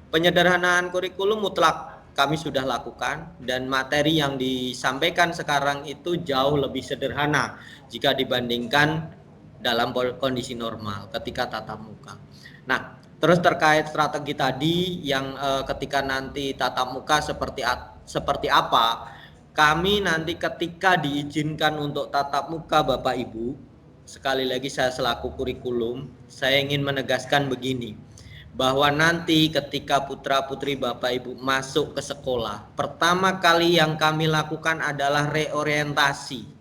Speaker 4: Penyederhanaan kurikulum mutlak kami sudah lakukan, dan materi yang disampaikan sekarang itu jauh lebih sederhana jika dibandingkan dalam kondisi normal ketika tatap muka. Nah, terus terkait strategi tadi yang ketika nanti tatap muka seperti apa, kami nanti ketika diizinkan untuk tatap muka Bapak Ibu, sekali lagi saya selaku kurikulum, saya ingin menegaskan begini, bahwa nanti ketika putra-putri Bapak Ibu masuk ke sekolah, pertama kali yang kami lakukan adalah reorientasi.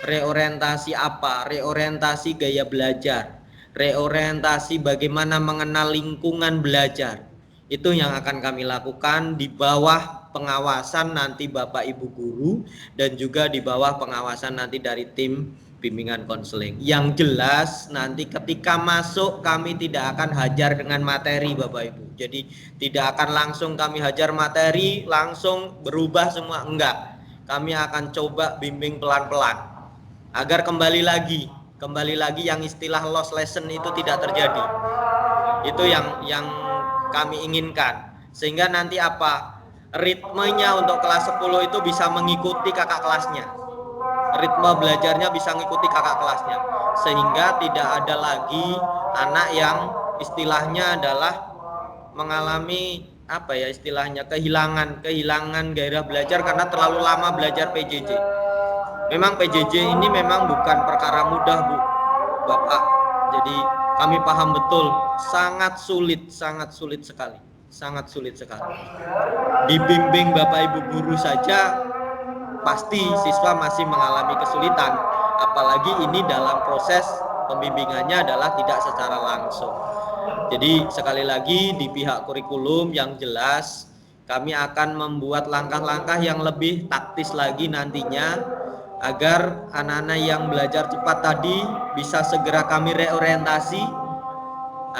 Speaker 4: Reorientasi apa? Reorientasi gaya belajar, reorientasi bagaimana mengenal lingkungan belajar. Itu yang akan kami lakukan di bawah pengawasan nanti Bapak Ibu guru, dan juga di bawah pengawasan nanti dari tim bimbingan konseling. Yang jelas nanti ketika masuk kami tidak akan hajar dengan materi Bapak Ibu. Jadi tidak akan langsung kami hajar materi langsung berubah semua, enggak. Kami akan coba bimbing pelan-pelan agar kembali lagi yang istilah lost lesson itu tidak terjadi. Itu yang kami inginkan, sehingga nanti apa? Ritmenya untuk kelas 10 itu bisa mengikuti kakak kelasnya. Ritme belajarnya bisa mengikuti kakak kelasnya, sehingga tidak ada lagi anak yang istilahnya adalah mengalami apa ya istilahnya kehilangan gairah belajar karena terlalu lama belajar PJJ. Memang PJJ ini memang bukan perkara mudah, Bu, Bapak. Jadi kami paham betul, sangat sulit sekali. Dibimbing Bapak Ibu guru saja pasti siswa masih mengalami kesulitan, apalagi ini dalam proses pembimbingannya adalah tidak secara langsung. Jadi sekali lagi di pihak kurikulum yang jelas kami akan membuat langkah-langkah yang lebih taktis lagi nantinya agar anak-anak yang belajar cepat tadi bisa segera kami reorientasi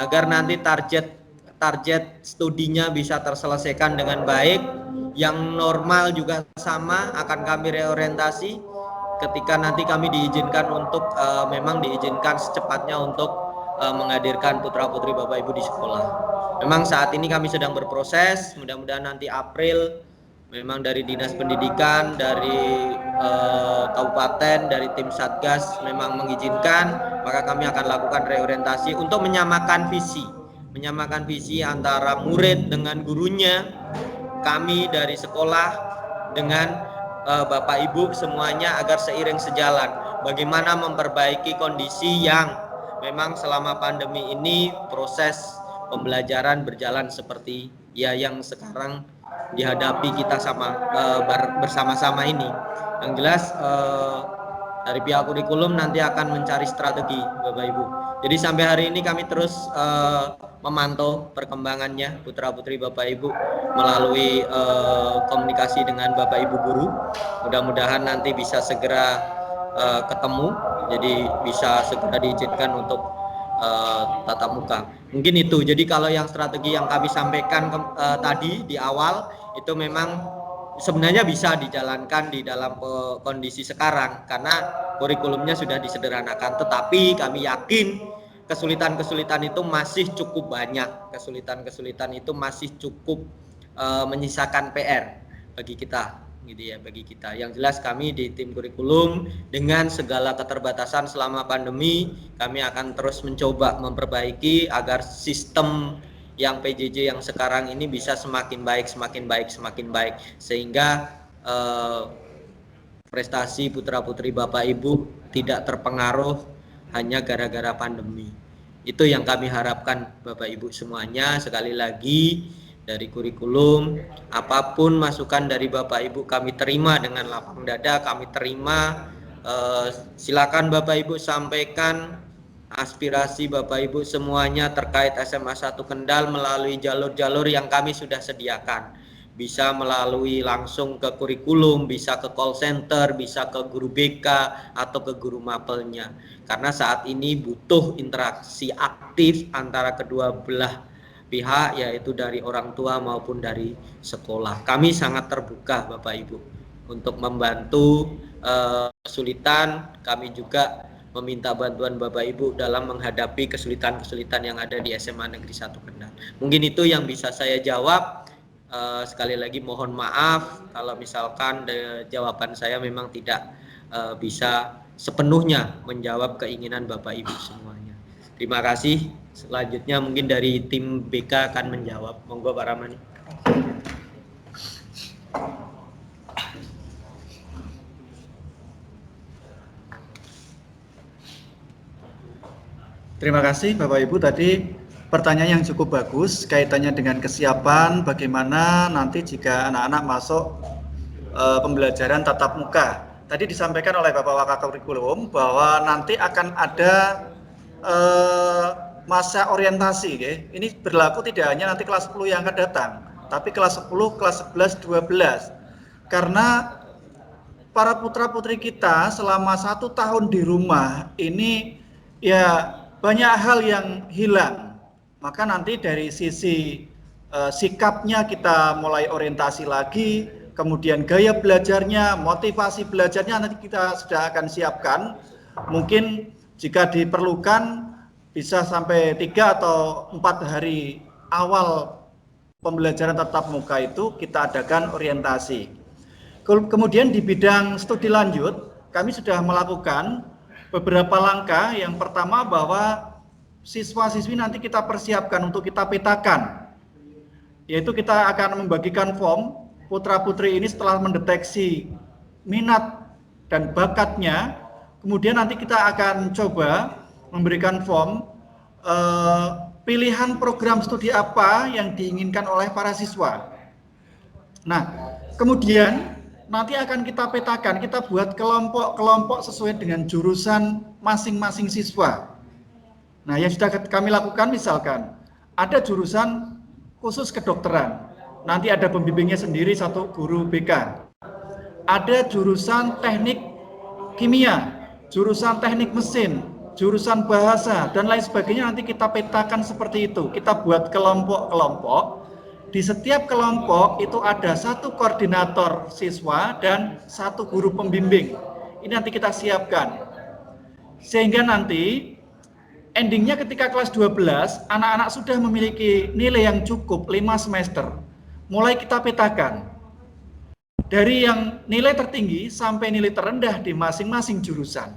Speaker 4: agar nanti target studinya bisa terselesaikan dengan baik. Yang normal juga sama akan kami reorientasi ketika nanti kami diizinkan untuk memang diizinkan secepatnya untuk menghadirkan putra-putri Bapak Ibu di sekolah. Memang saat ini kami sedang berproses, mudah-mudahan nanti April memang dari Dinas Pendidikan, dari kabupaten, dari tim Satgas memang mengizinkan, maka kami akan lakukan reorientasi untuk menyamakan visi antara murid dengan gurunya, kami dari sekolah dengan Bapak Ibu semuanya agar seiring sejalan bagaimana memperbaiki kondisi yang memang selama pandemi ini proses pembelajaran berjalan seperti ya yang sekarang dihadapi kita bersama-sama ini. Yang jelas dari pihak kurikulum nanti akan mencari strategi Bapak Ibu. Jadi sampai hari ini kami terus memantau perkembangannya putra-putri Bapak Ibu melalui komunikasi dengan Bapak Ibu guru. Mudah-mudahan nanti bisa segera ketemu, jadi bisa segera diizinkan untuk tatap muka. Mungkin itu. Jadi kalau yang strategi yang kami sampaikan tadi di awal itu memang sebenarnya bisa dijalankan di dalam kondisi sekarang karena kurikulumnya sudah disederhanakan, tetapi kami yakin kesulitan-kesulitan itu masih cukup banyak. Kesulitan-kesulitan itu masih cukup menyisakan PR bagi kita, gitu ya, bagi kita. Yang jelas kami di tim kurikulum dengan segala keterbatasan selama pandemi, kami akan terus mencoba memperbaiki agar sistem yang PJJ yang sekarang ini bisa semakin baik sehingga prestasi putra-putri Bapak Ibu tidak terpengaruh hanya gara-gara pandemi. Itu yang kami harapkan Bapak Ibu semuanya. Sekali lagi dari kurikulum, apapun masukan dari Bapak Ibu kami terima dengan lapang dada, kami terima. Silakan Bapak Ibu sampaikan aspirasi Bapak Ibu semuanya terkait SMA 1 Kendal melalui jalur-jalur yang kami sudah sediakan. Bisa melalui langsung ke kurikulum, bisa ke call center, bisa ke guru BK atau ke guru mapelnya. Karena saat ini butuh interaksi aktif antara kedua belah pihak, yaitu dari orang tua maupun dari sekolah. Kami sangat terbuka Bapak Ibu untuk membantu kesulitan. Kami juga meminta bantuan Bapak Ibu dalam menghadapi kesulitan-kesulitan yang ada di SMA Negeri 1 Kendal. Mungkin itu yang bisa saya jawab. Sekali lagi mohon maaf kalau misalkan jawaban saya memang tidak bisa sepenuhnya menjawab keinginan Bapak Ibu semuanya. Terima kasih. Selanjutnya mungkin dari tim BK akan menjawab. Monggo Pak Ramani.
Speaker 5: Terima kasih Bapak Ibu, tadi pertanyaan yang cukup bagus kaitannya dengan kesiapan bagaimana nanti jika anak-anak masuk pembelajaran tatap muka. Tadi disampaikan oleh Bapak Wakakurikulum bahwa nanti akan ada masa orientasi, ya. Ini berlaku tidak hanya nanti kelas 10 yang akan datang, tapi kelas 10, kelas 11, 12. Karena para putra-putri kita selama 1 tahun di rumah ini ya banyak hal yang hilang. Maka nanti dari sisi sikapnya kita mulai orientasi lagi, kemudian gaya belajarnya, motivasi belajarnya nanti kita sudah akan siapkan. Mungkin jika diperlukan bisa sampai 3 atau 4 hari awal pembelajaran tatap muka itu kita adakan orientasi. Kemudian di bidang studi lanjut kami sudah melakukan beberapa langkah. Yang pertama bahwa siswa-siswi nanti kita persiapkan untuk kita petakan, yaitu kita akan membagikan form. Putra-putri ini setelah mendeteksi minat dan bakatnya, kemudian nanti kita akan coba memberikan form pilihan program studi apa yang diinginkan oleh para siswa. Nah, kemudian nanti akan kita petakan, kita buat kelompok-kelompok sesuai dengan jurusan masing-masing siswa. Nah, yang sudah kami lakukan misalkan ada jurusan khusus kedokteran, nanti ada pembimbingnya sendiri 1 guru BK. Ada jurusan teknik kimia, jurusan teknik mesin, jurusan bahasa, dan lain sebagainya. Nanti kita petakan seperti itu, kita buat kelompok-kelompok. Di setiap kelompok itu ada 1 koordinator siswa dan 1 guru pembimbing. Ini nanti kita siapkan. Sehingga nanti endingnya ketika kelas 12, anak-anak sudah memiliki nilai yang cukup 5 semester. Mulai kita petakan. Dari yang nilai tertinggi sampai nilai terendah di masing-masing jurusan.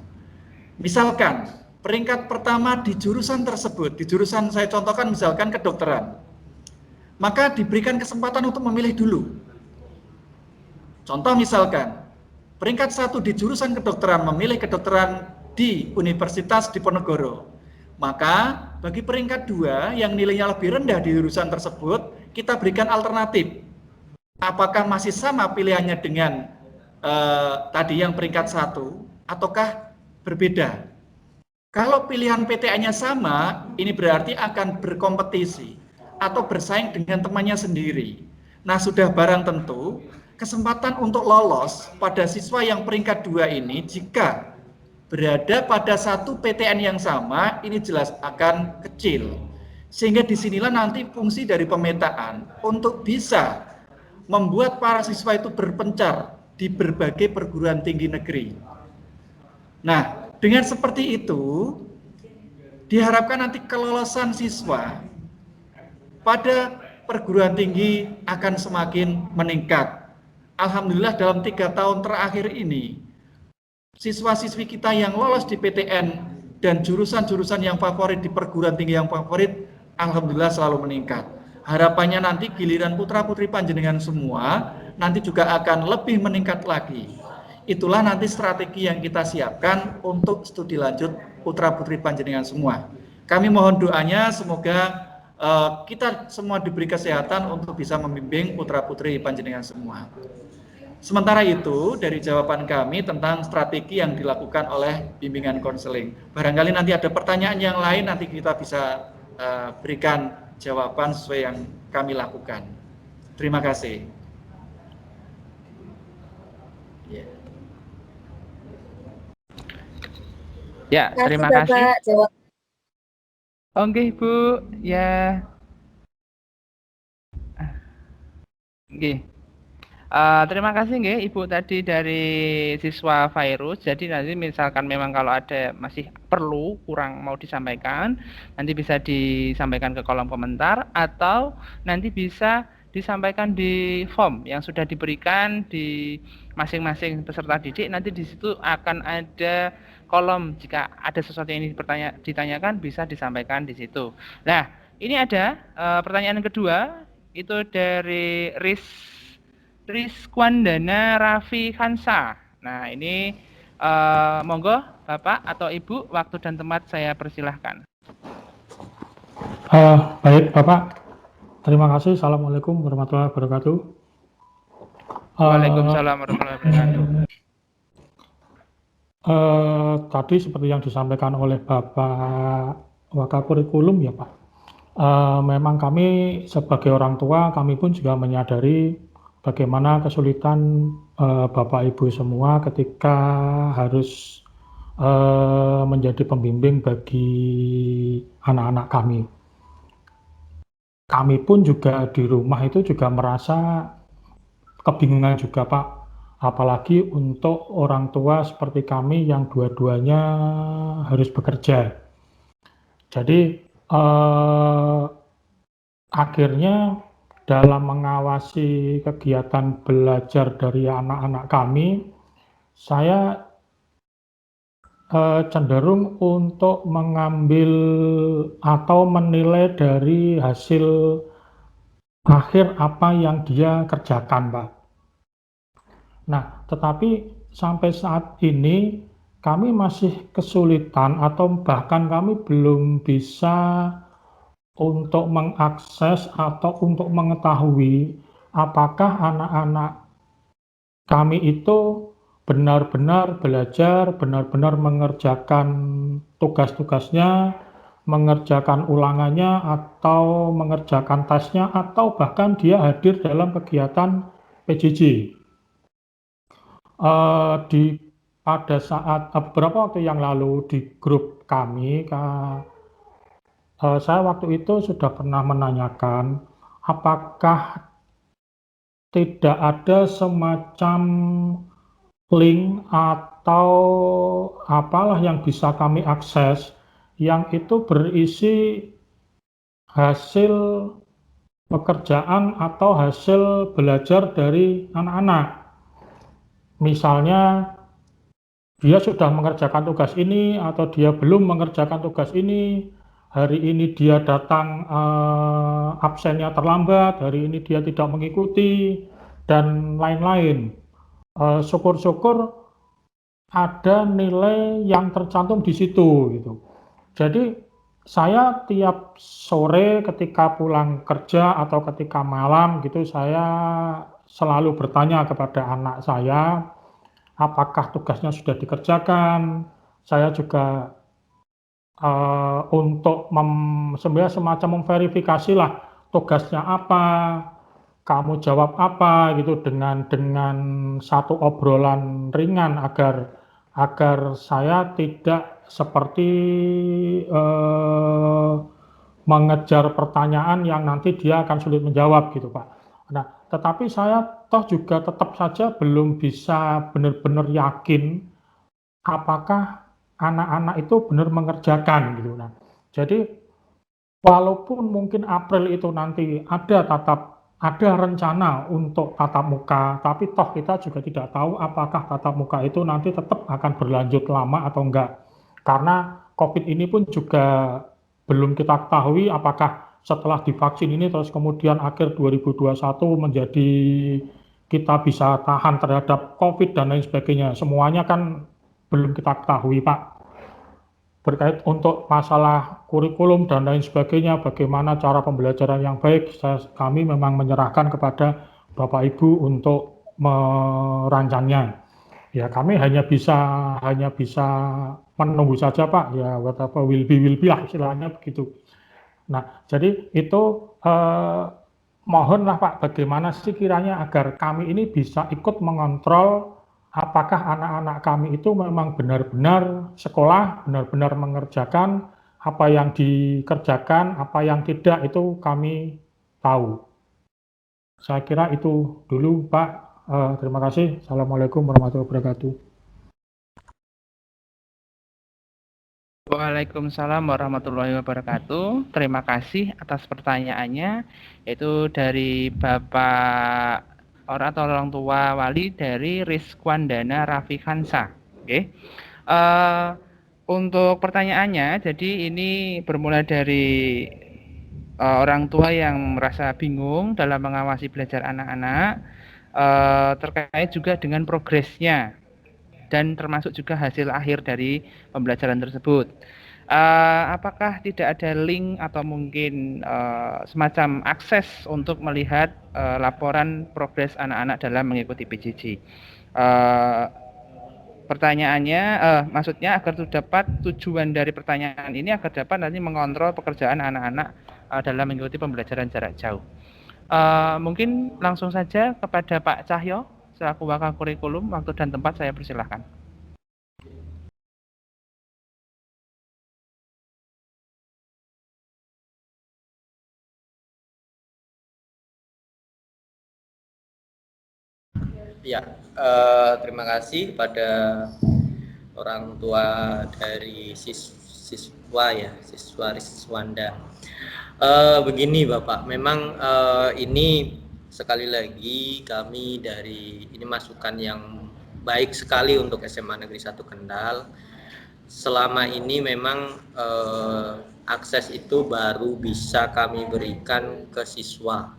Speaker 5: Misalkan, peringkat pertama di jurusan tersebut, di jurusan saya contohkan misalkan kedokteran, maka diberikan kesempatan untuk memilih dulu. Contoh misalkan, peringkat 1 di jurusan kedokteran memilih kedokteran di Universitas Diponegoro. Maka bagi peringkat 2 yang nilainya lebih rendah di jurusan tersebut, kita berikan alternatif. Apakah masih sama pilihannya dengan tadi yang peringkat 1 ataukah berbeda? Kalau pilihan PTN-nya sama, ini berarti akan berkompetisi atau bersaing dengan temannya sendiri. Nah, sudah barang tentu kesempatan untuk lolos pada siswa yang peringkat 2 ini jika berada pada 1 PTN yang sama, ini jelas akan kecil. Sehingga disinilah nanti fungsi dari pemetaan untuk bisa membuat para siswa itu berpencar di berbagai perguruan tinggi negeri. Nah, dengan seperti itu diharapkan nanti kelolosan siswa pada perguruan tinggi akan semakin meningkat. Alhamdulillah dalam 3 tahun terakhir ini, siswa-siswi kita yang lolos di PTN dan jurusan-jurusan yang favorit di perguruan tinggi yang favorit, alhamdulillah selalu meningkat. Harapannya nanti giliran putra-putri panjenengan semua, nanti juga akan lebih meningkat lagi. Itulah nanti strategi yang kita siapkan untuk studi lanjut putra-putri panjenengan semua. Kami mohon doanya semoga kita semua diberi kesehatan untuk bisa membimbing putra-putri panjenengan semua. Sementara itu, dari jawaban kami tentang strategi yang dilakukan oleh bimbingan konseling. Barangkali nanti ada pertanyaan yang lain, nanti kita bisa berikan jawaban sesuai yang kami lakukan. Terima kasih.
Speaker 1: Ya, terima kasih. Oke, Bu. Ya. Oke. Terima kasih nggih Ibu tadi dari siswa virus. Jadi nanti misalkan memang kalau ada masih perlu kurang mau disampaikan, nanti bisa disampaikan ke kolom komentar atau nanti bisa disampaikan di form yang sudah diberikan di masing-masing peserta didik. Nanti di situ akan ada kolom, jika ada sesuatu yang ditanyakan bisa disampaikan di situ. Nah, ini ada pertanyaan yang kedua, itu dari Rizkwandana Raffi Hansa. Nah, ini monggo Bapak atau Ibu, waktu dan tempat saya persilahkan.
Speaker 7: Baik Bapak, terima kasih. Assalamualaikum warahmatullahi wabarakatuh.
Speaker 1: Waalaikumsalam warahmatullahi wabarakatuh.
Speaker 7: Tadi seperti yang disampaikan oleh Bapak Wakakurikulum ya Pak, memang kami sebagai orang tua, kami pun juga menyadari bagaimana kesulitan Bapak Ibu semua ketika harus menjadi pembimbing bagi anak-anak kami. Kami pun juga di rumah itu juga merasa kebingungan juga Pak, apalagi untuk orang tua seperti kami yang dua-duanya harus bekerja. Jadi akhirnya dalam mengawasi kegiatan belajar dari anak-anak kami, saya cenderung untuk mengambil atau menilai dari hasil akhir apa yang dia kerjakan, Pak. Nah, tetapi sampai saat ini kami masih kesulitan atau bahkan kami belum bisa untuk mengakses atau untuk mengetahui apakah anak-anak kami itu benar-benar belajar, benar-benar mengerjakan tugas-tugasnya, mengerjakan ulangannya, atau mengerjakan tesnya, atau bahkan dia hadir dalam kegiatan PJJ. Pada saat beberapa waktu yang lalu di grup kami, saya waktu itu sudah pernah menanyakan apakah tidak ada semacam link atau apalah yang bisa kami akses yang itu berisi hasil pekerjaan atau hasil belajar dari anak-anak. Misalnya dia sudah mengerjakan tugas ini atau dia belum mengerjakan tugas ini, hari ini dia datang absennya terlambat, hari ini dia tidak mengikuti, dan lain-lain. Syukur-syukur ada nilai yang tercantum di situ gitu. Jadi saya tiap sore ketika pulang kerja atau ketika malam gitu, saya selalu bertanya kepada anak saya apakah tugasnya sudah dikerjakan. Saya juga untuk semacam memverifikasi lah tugasnya apa, kamu jawab apa gitu, dengan satu obrolan ringan agar saya tidak seperti mengejar pertanyaan yang nanti dia akan sulit menjawab gitu Pak. Nah, tetapi saya toh juga tetap saja belum bisa benar-benar yakin apakah anak-anak itu benar mengerjakan gitu. Nah, jadi walaupun mungkin April itu nanti ada rencana untuk tatap muka, tapi toh kita juga tidak tahu apakah tatap muka itu nanti tetap akan berlanjut lama atau enggak. Karena COVID ini pun juga belum kita ketahui apakah setelah divaksin ini terus kemudian akhir 2021 menjadi kita bisa tahan terhadap COVID dan lain sebagainya. Semuanya kan belum kita ketahui Pak. Berkait untuk masalah kurikulum dan lain sebagainya, bagaimana cara pembelajaran yang baik, kami memang menyerahkan kepada Bapak Ibu untuk merancangnya. Ya, kami hanya bisa menunggu saja Pak, ya whatever will be lah istilahnya begitu. Nah, jadi itu mohonlah Pak, bagaimana sih kiranya agar kami ini bisa ikut mengontrol apakah anak-anak kami itu memang benar-benar sekolah, benar-benar mengerjakan apa yang dikerjakan, apa yang tidak, itu kami tahu. Saya kira itu dulu Pak. Terima kasih. Assalamualaikum warahmatullahi wabarakatuh.
Speaker 1: Waalaikumsalam warahmatullahi wabarakatuh. Terima kasih atas pertanyaannya, yaitu dari Bapak orang tua wali dari Rizkwandana Rafikansa. Oke. Untuk pertanyaannya, jadi ini bermula dari orang tua yang merasa bingung dalam mengawasi belajar anak-anak, terkait juga dengan progresnya dan termasuk juga hasil akhir dari pembelajaran tersebut. Apakah tidak ada link atau mungkin semacam akses untuk melihat laporan progres anak-anak dalam mengikuti PJJ? Pertanyaannya, maksudnya agar dapat tujuan dari pertanyaan ini agar dapat nanti mengontrol pekerjaan anak-anak dalam mengikuti pembelajaran jarak jauh. Mungkin langsung saja kepada Pak Cahyo selaku wakil kurikulum, waktu dan tempat saya persilahkan.
Speaker 4: Ya, terima kasih pada orang tua dari siswa Rizwanda. Begini Bapak, memang ini sekali lagi kami dari ini masukan yang baik sekali untuk SMA Negeri 1 Kendal. Selama ini memang akses itu baru bisa kami berikan ke siswa.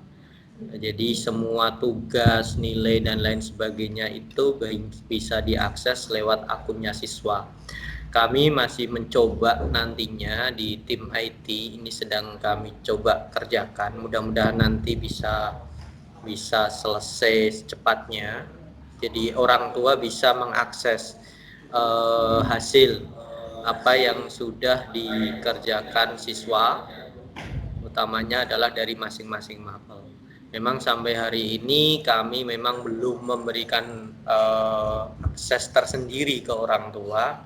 Speaker 4: Jadi semua tugas, nilai dan lain sebagainya itu bisa diakses lewat akunnya siswa. Kami masih mencoba nantinya di tim IT, ini sedang kami coba kerjakan. Mudah-mudahan nanti bisa selesai secepatnya. Jadi orang tua bisa mengakses hasil apa yang sudah dikerjakan siswa, utamanya adalah dari masing-masing mapel. Memang sampai hari ini kami memang belum memberikan akses tersendiri ke orang tua,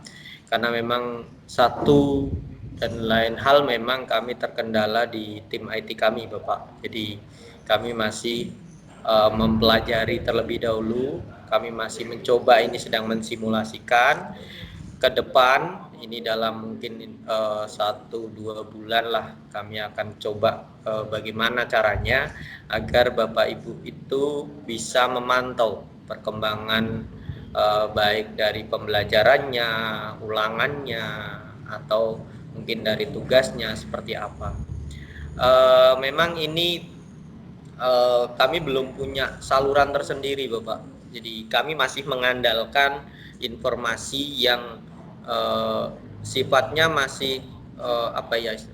Speaker 4: karena memang satu dan lain hal memang kami terkendala di tim IT kami Bapak. Jadi kami masih mempelajari terlebih dahulu, kami masih mencoba, ini sedang mensimulasikan ke depan. Ini dalam mungkin 1-2 bulan lah kami akan coba bagaimana caranya agar Bapak Ibu itu bisa memantau perkembangan baik dari pembelajarannya, ulangannya, atau mungkin dari tugasnya seperti apa. Memang ini kami belum punya saluran tersendiri Bapak. Jadi kami masih mengandalkan informasi yang sifatnya masih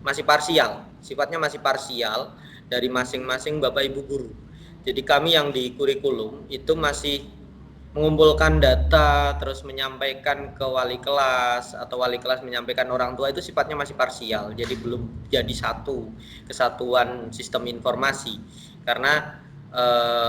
Speaker 4: masih parsial. Sifatnya masih parsial dari masing-masing Bapak Ibu guru. Jadi kami yang di kurikulum itu masih mengumpulkan data, terus menyampaikan ke wali kelas, atau wali kelas menyampaikan orang tua, itu sifatnya masih parsial. Jadi belum jadi satu kesatuan sistem informasi. Karena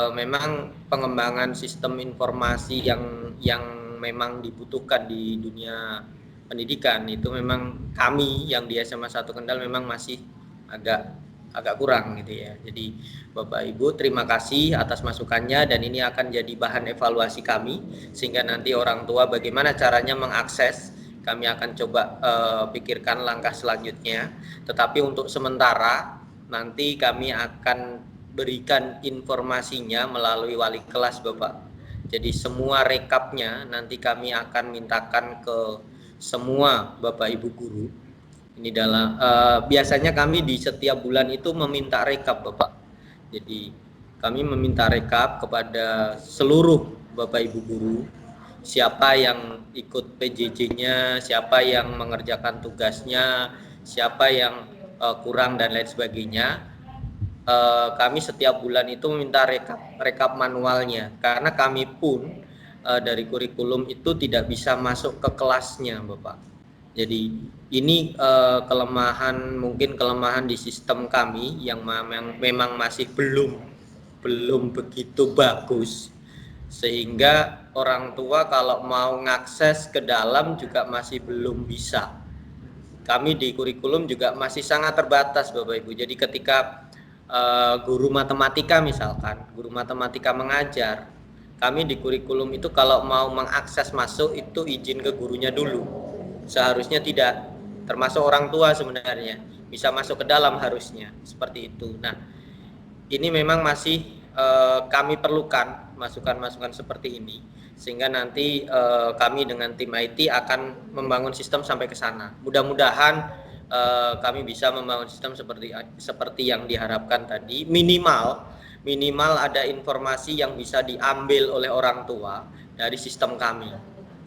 Speaker 4: memang pengembangan sistem informasi yang memang dibutuhkan di dunia pendidikan itu memang kami yang di SMA 1 Kendal memang masih agak kurang gitu ya. Jadi Bapak Ibu terima kasih atas masukannya, dan ini akan jadi bahan evaluasi kami sehingga nanti orang tua bagaimana caranya mengakses, kami akan coba pikirkan langkah selanjutnya. Tetapi untuk sementara nanti kami akan berikan informasinya melalui wali kelas Bapak. Jadi semua rekapnya nanti kami akan mintakan ke semua Bapak Ibu guru. Ini dalam biasanya kami di setiap bulan itu meminta rekap Bapak. Jadi kami meminta rekap kepada seluruh Bapak Ibu guru, siapa yang ikut PJJ-nya, siapa yang mengerjakan tugasnya, siapa yang kurang dan lain sebagainya. Kami setiap bulan itu meminta rekap manualnya, karena kami pun dari kurikulum itu tidak bisa masuk ke kelasnya Bapak. Jadi ini mungkin kelemahan di sistem kami yang memang masih belum begitu bagus, sehingga orang tua kalau mau ngakses ke dalam juga masih belum bisa. Kami di kurikulum juga masih sangat terbatas Bapak Ibu. Jadi ketika guru matematika misalkan, guru matematika mengajar, kami di kurikulum itu kalau mau mengakses masuk itu izin ke gurunya dulu. Seharusnya tidak termasuk orang tua sebenarnya bisa masuk ke dalam harusnya seperti itu. Nah, ini memang masih kami perlukan masukan-masukan seperti ini sehingga nanti kami dengan tim IT akan membangun sistem sampai ke sana. Mudah-mudahan kami bisa membangun sistem seperti yang diharapkan tadi. Minimal ada informasi yang bisa diambil oleh orang tua dari sistem kami.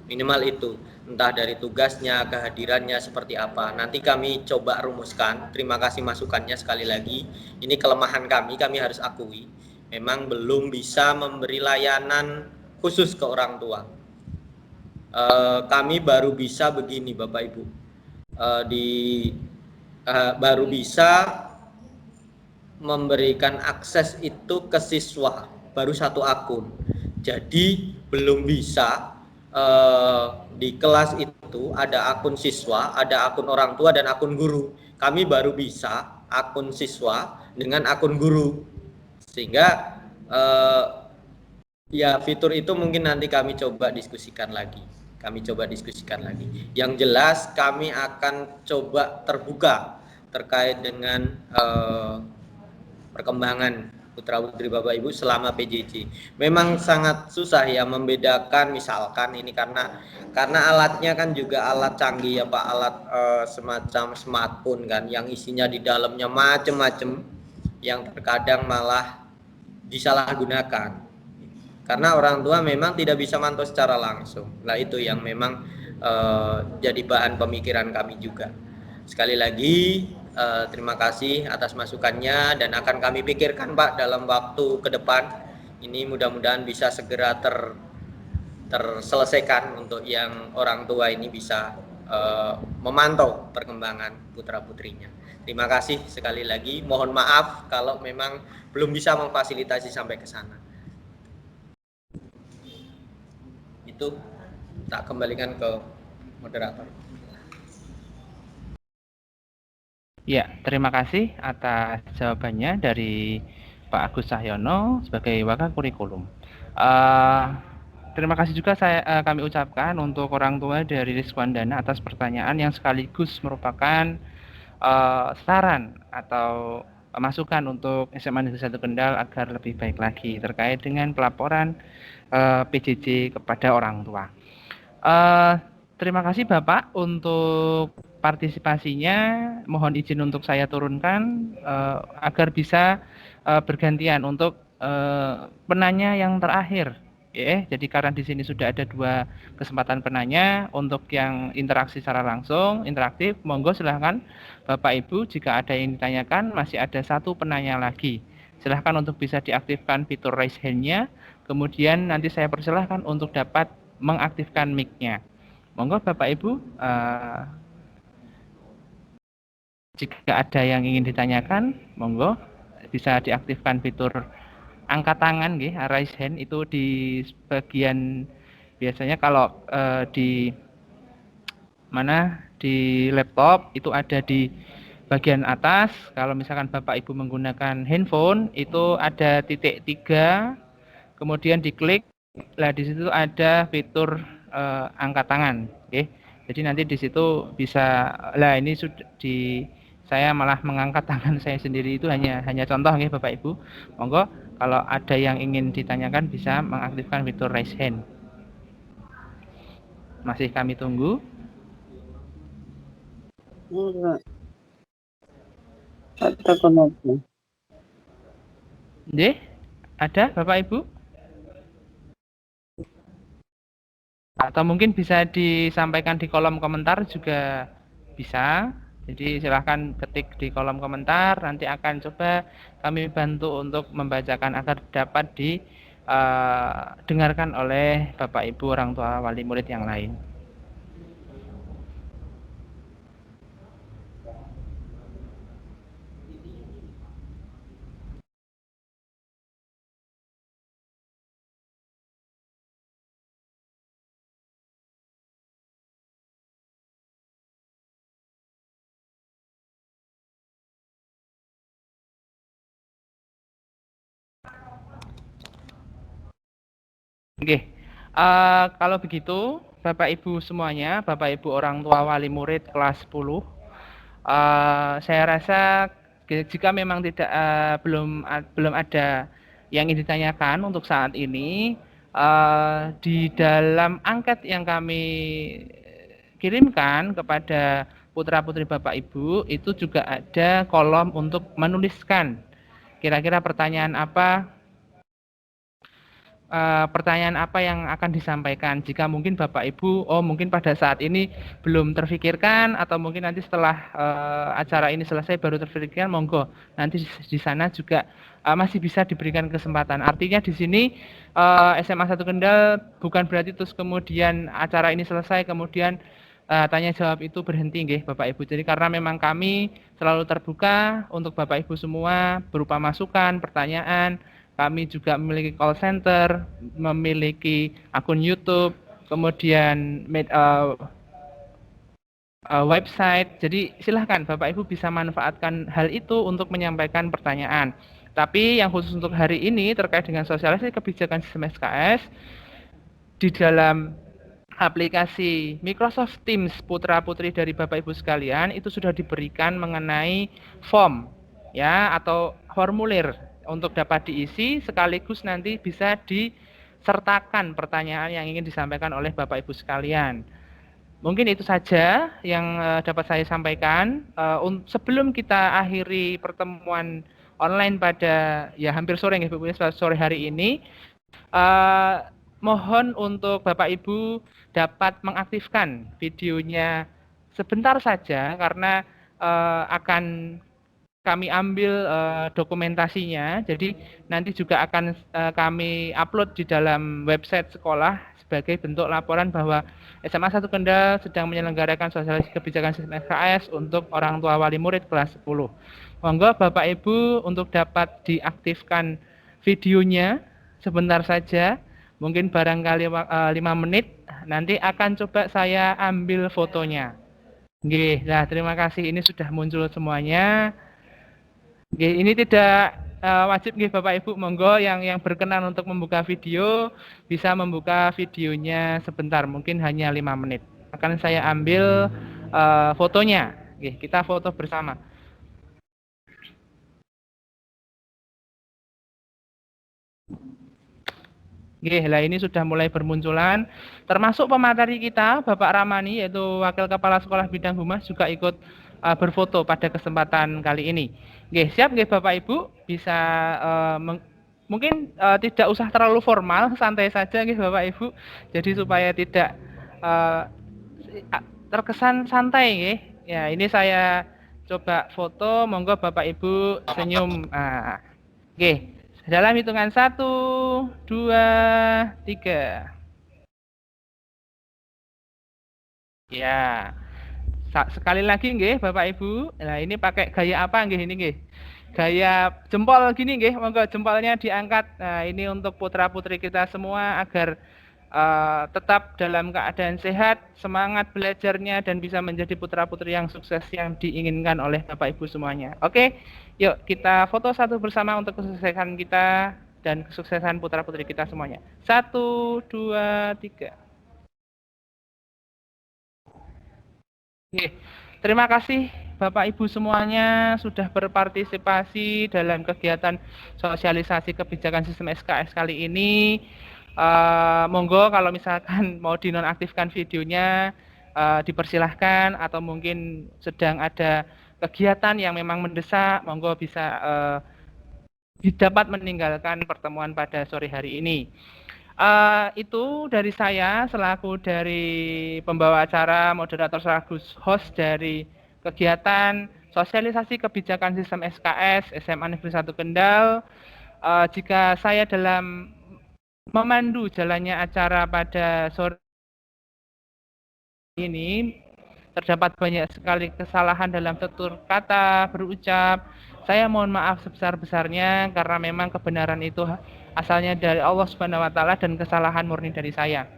Speaker 4: Minimal itu, entah dari tugasnya, kehadirannya seperti apa. Nanti kami coba rumuskan. Terima kasih masukannya sekali lagi. Ini kelemahan kami harus akui. Memang belum bisa memberi layanan khusus ke orang tua. Kami baru bisa begini Bapak Ibu. Baru bisa memberikan akses itu ke siswa, baru 1 akun. Jadi belum bisa di kelas itu ada akun siswa, ada akun orang tua dan akun guru. Kami baru bisa akun siswa dengan akun guru. Sehingga ya fitur itu mungkin nanti kami coba diskusikan lagi. Yang jelas kami akan coba terbuka terkait dengan perkembangan putra-putri Bapak Ibu selama PJJ. Memang sangat susah ya membedakan misalkan ini karena alatnya kan juga alat canggih ya Pak, alat semacam smartphone kan yang isinya di dalamnya macam-macam yang terkadang malah disalahgunakan. Karena orang tua memang tidak bisa mantau secara langsung. Nah, itu yang memang jadi bahan pemikiran kami juga. Sekali lagi terima kasih atas masukannya dan akan kami pikirkan Pak dalam waktu ke depan. Ini mudah-mudahan bisa segera terselesaikan untuk yang orang tua ini bisa memantau perkembangan putra-putrinya. Terima kasih sekali lagi. Mohon maaf kalau memang belum bisa memfasilitasi sampai ke sana. Itu tak kembalikan ke moderator.
Speaker 1: Ya, terima kasih atas jawabannya dari Pak Agus Cahyono sebagai wakil kurikulum. Terima kasih juga kami ucapkan untuk orang tua dari Rizwandana atas pertanyaan yang sekaligus merupakan saran atau masukan untuk SMA Negeri 1 Kendal agar lebih baik lagi terkait dengan pelaporan PJJ kepada orang tua. Terima kasih Bapak untuk partisipasinya. Mohon izin untuk saya turunkan agar bisa bergantian untuk penanya yang terakhir. Jadi karena di sini sudah ada 2 kesempatan penanya untuk yang interaksi secara langsung, interaktif, monggo silahkan Bapak Ibu jika ada yang ditanyakan masih ada 1 penanya lagi. Silahkan untuk bisa diaktifkan fitur raise hand-nya, kemudian nanti saya persilahkan untuk dapat mengaktifkan mic-nya. Monggo Bapak Ibu, jika ada yang ingin ditanyakan, monggo bisa diaktifkan fitur angkat tangan, raise hand itu di bagian biasanya kalau di laptop itu ada di bagian atas. Kalau misalkan Bapak Ibu menggunakan handphone itu ada titik 3, kemudian diklik, lah di situ ada fitur angkat tangan. Jadi nanti di situ bisa, lah ini sudah saya malah mengangkat tangan saya sendiri, itu hanya contoh Bapak Ibu. Monggo kalau ada yang ingin ditanyakan bisa mengaktifkan fitur raise hand. Masih kami tunggu. Ada Bapak Ibu? Atau mungkin bisa disampaikan di kolom komentar juga bisa. Jadi silahkan ketik di kolom komentar, nanti akan coba kami bantu untuk membacakan agar dapat didengarkan oleh Bapak Ibu orang tua wali murid yang lain. Oke, kalau begitu Bapak Ibu semuanya, Bapak Ibu orang tua wali murid kelas 10. Saya rasa jika memang belum ada yang ingin ditanyakan untuk saat ini, di dalam angket yang kami kirimkan kepada putra-putri Bapak Ibu itu juga ada kolom untuk menuliskan kira-kira pertanyaan apa yang akan disampaikan. Jika mungkin Bapak Ibu, mungkin pada saat ini belum terfikirkan atau mungkin nanti setelah acara ini selesai baru terfikirkan, monggo nanti di sana juga masih bisa diberikan kesempatan. Artinya di sini SMA 1 Kendal bukan berarti terus kemudian acara ini selesai kemudian tanya jawab itu berhenti nggih Bapak Ibu. Jadi karena memang kami selalu terbuka untuk Bapak Ibu semua berupa masukan, pertanyaan. Kami juga memiliki call center, memiliki akun YouTube, kemudian website. Jadi silahkan Bapak Ibu bisa manfaatkan hal itu untuk menyampaikan pertanyaan. Tapi yang khusus untuk hari ini terkait dengan sosialisasi kebijakan sistem SKS, di dalam aplikasi Microsoft Teams putra-putri dari Bapak Ibu sekalian itu sudah diberikan mengenai form ya atau formulir untuk dapat diisi sekaligus nanti bisa disertakan pertanyaan yang ingin disampaikan oleh Bapak Ibu sekalian. Mungkin itu saja yang dapat saya sampaikan. Sebelum kita akhiri pertemuan online pada hampir sore sore hari ini, mohon untuk Bapak Ibu dapat mengaktifkan videonya sebentar saja karena akan kami ambil dokumentasinya, jadi nanti juga akan kami upload di dalam website sekolah sebagai bentuk laporan bahwa SMA 1 Kendal sedang menyelenggarakan sosialisasi kebijakan sistem SKS untuk orang tua wali murid kelas 10. Monggo Bapak Ibu untuk dapat diaktifkan videonya sebentar saja, mungkin barangkali 5 menit, nanti akan coba saya ambil fotonya. Nggih, nah terima kasih, ini sudah muncul semuanya. Ini tidak wajib nggih Bapak Ibu, monggo yang berkenan untuk membuka video bisa membuka videonya sebentar, mungkin hanya 5 menit. Akan saya ambil fotonya. Nggih, kita foto bersama. Nggih, lah ini sudah mulai bermunculan. Termasuk pemateri kita, Bapak Ramani, yaitu Wakil Kepala Sekolah Bidang Humas juga ikut berfoto pada kesempatan kali ini. Nggih, siap nggih Bapak Ibu, bisa mungkin tidak usah terlalu formal, santai saja nggih Bapak Ibu. Jadi supaya tidak terkesan santai nggih. Ya, ini saya coba foto, monggo Bapak Ibu senyum. Nggih. Dalam hitungan 1, 2, 3. Ya. Sekali lagi nggih Bapak Ibu. Nah, ini pakai gaya apa nggih ini nggih? Gaya jempol gini nggih, monggo jempolnya diangkat. Nah, ini untuk putra-putri kita semua agar tetap dalam keadaan sehat, semangat belajarnya dan bisa menjadi putra-putri yang sukses yang diinginkan oleh Bapak Ibu semuanya. Oke. Yuk, kita foto satu bersama untuk kesuksesan kita dan kesuksesan putra-putri kita semuanya. 1, 2, 3. Oke, terima kasih Bapak Ibu semuanya sudah berpartisipasi dalam kegiatan sosialisasi kebijakan sistem SKS kali ini. Monggo kalau misalkan mau dinonaktifkan videonya, dipersilahkan, atau mungkin sedang ada kegiatan yang memang mendesak, monggo bisa dapat meninggalkan pertemuan pada sore hari ini. Itu dari saya selaku dari pembawa acara, moderator sekaligus host dari kegiatan sosialisasi kebijakan sistem SKS SMA Negeri 1 Kendal. Jika saya dalam memandu jalannya acara pada sore ini terdapat banyak sekali kesalahan dalam tutur kata, berucap. Saya mohon maaf sebesar-besarnya karena memang kebenaran itu asalnya dari Allah Subhanahu wa taala dan kesalahan murni dari saya.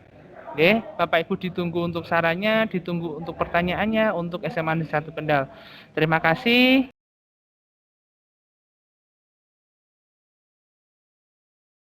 Speaker 1: Oke, Bapak Ibu ditunggu untuk sarannya, ditunggu untuk pertanyaannya untuk SMA Negeri 1 Kendal. Terima kasih.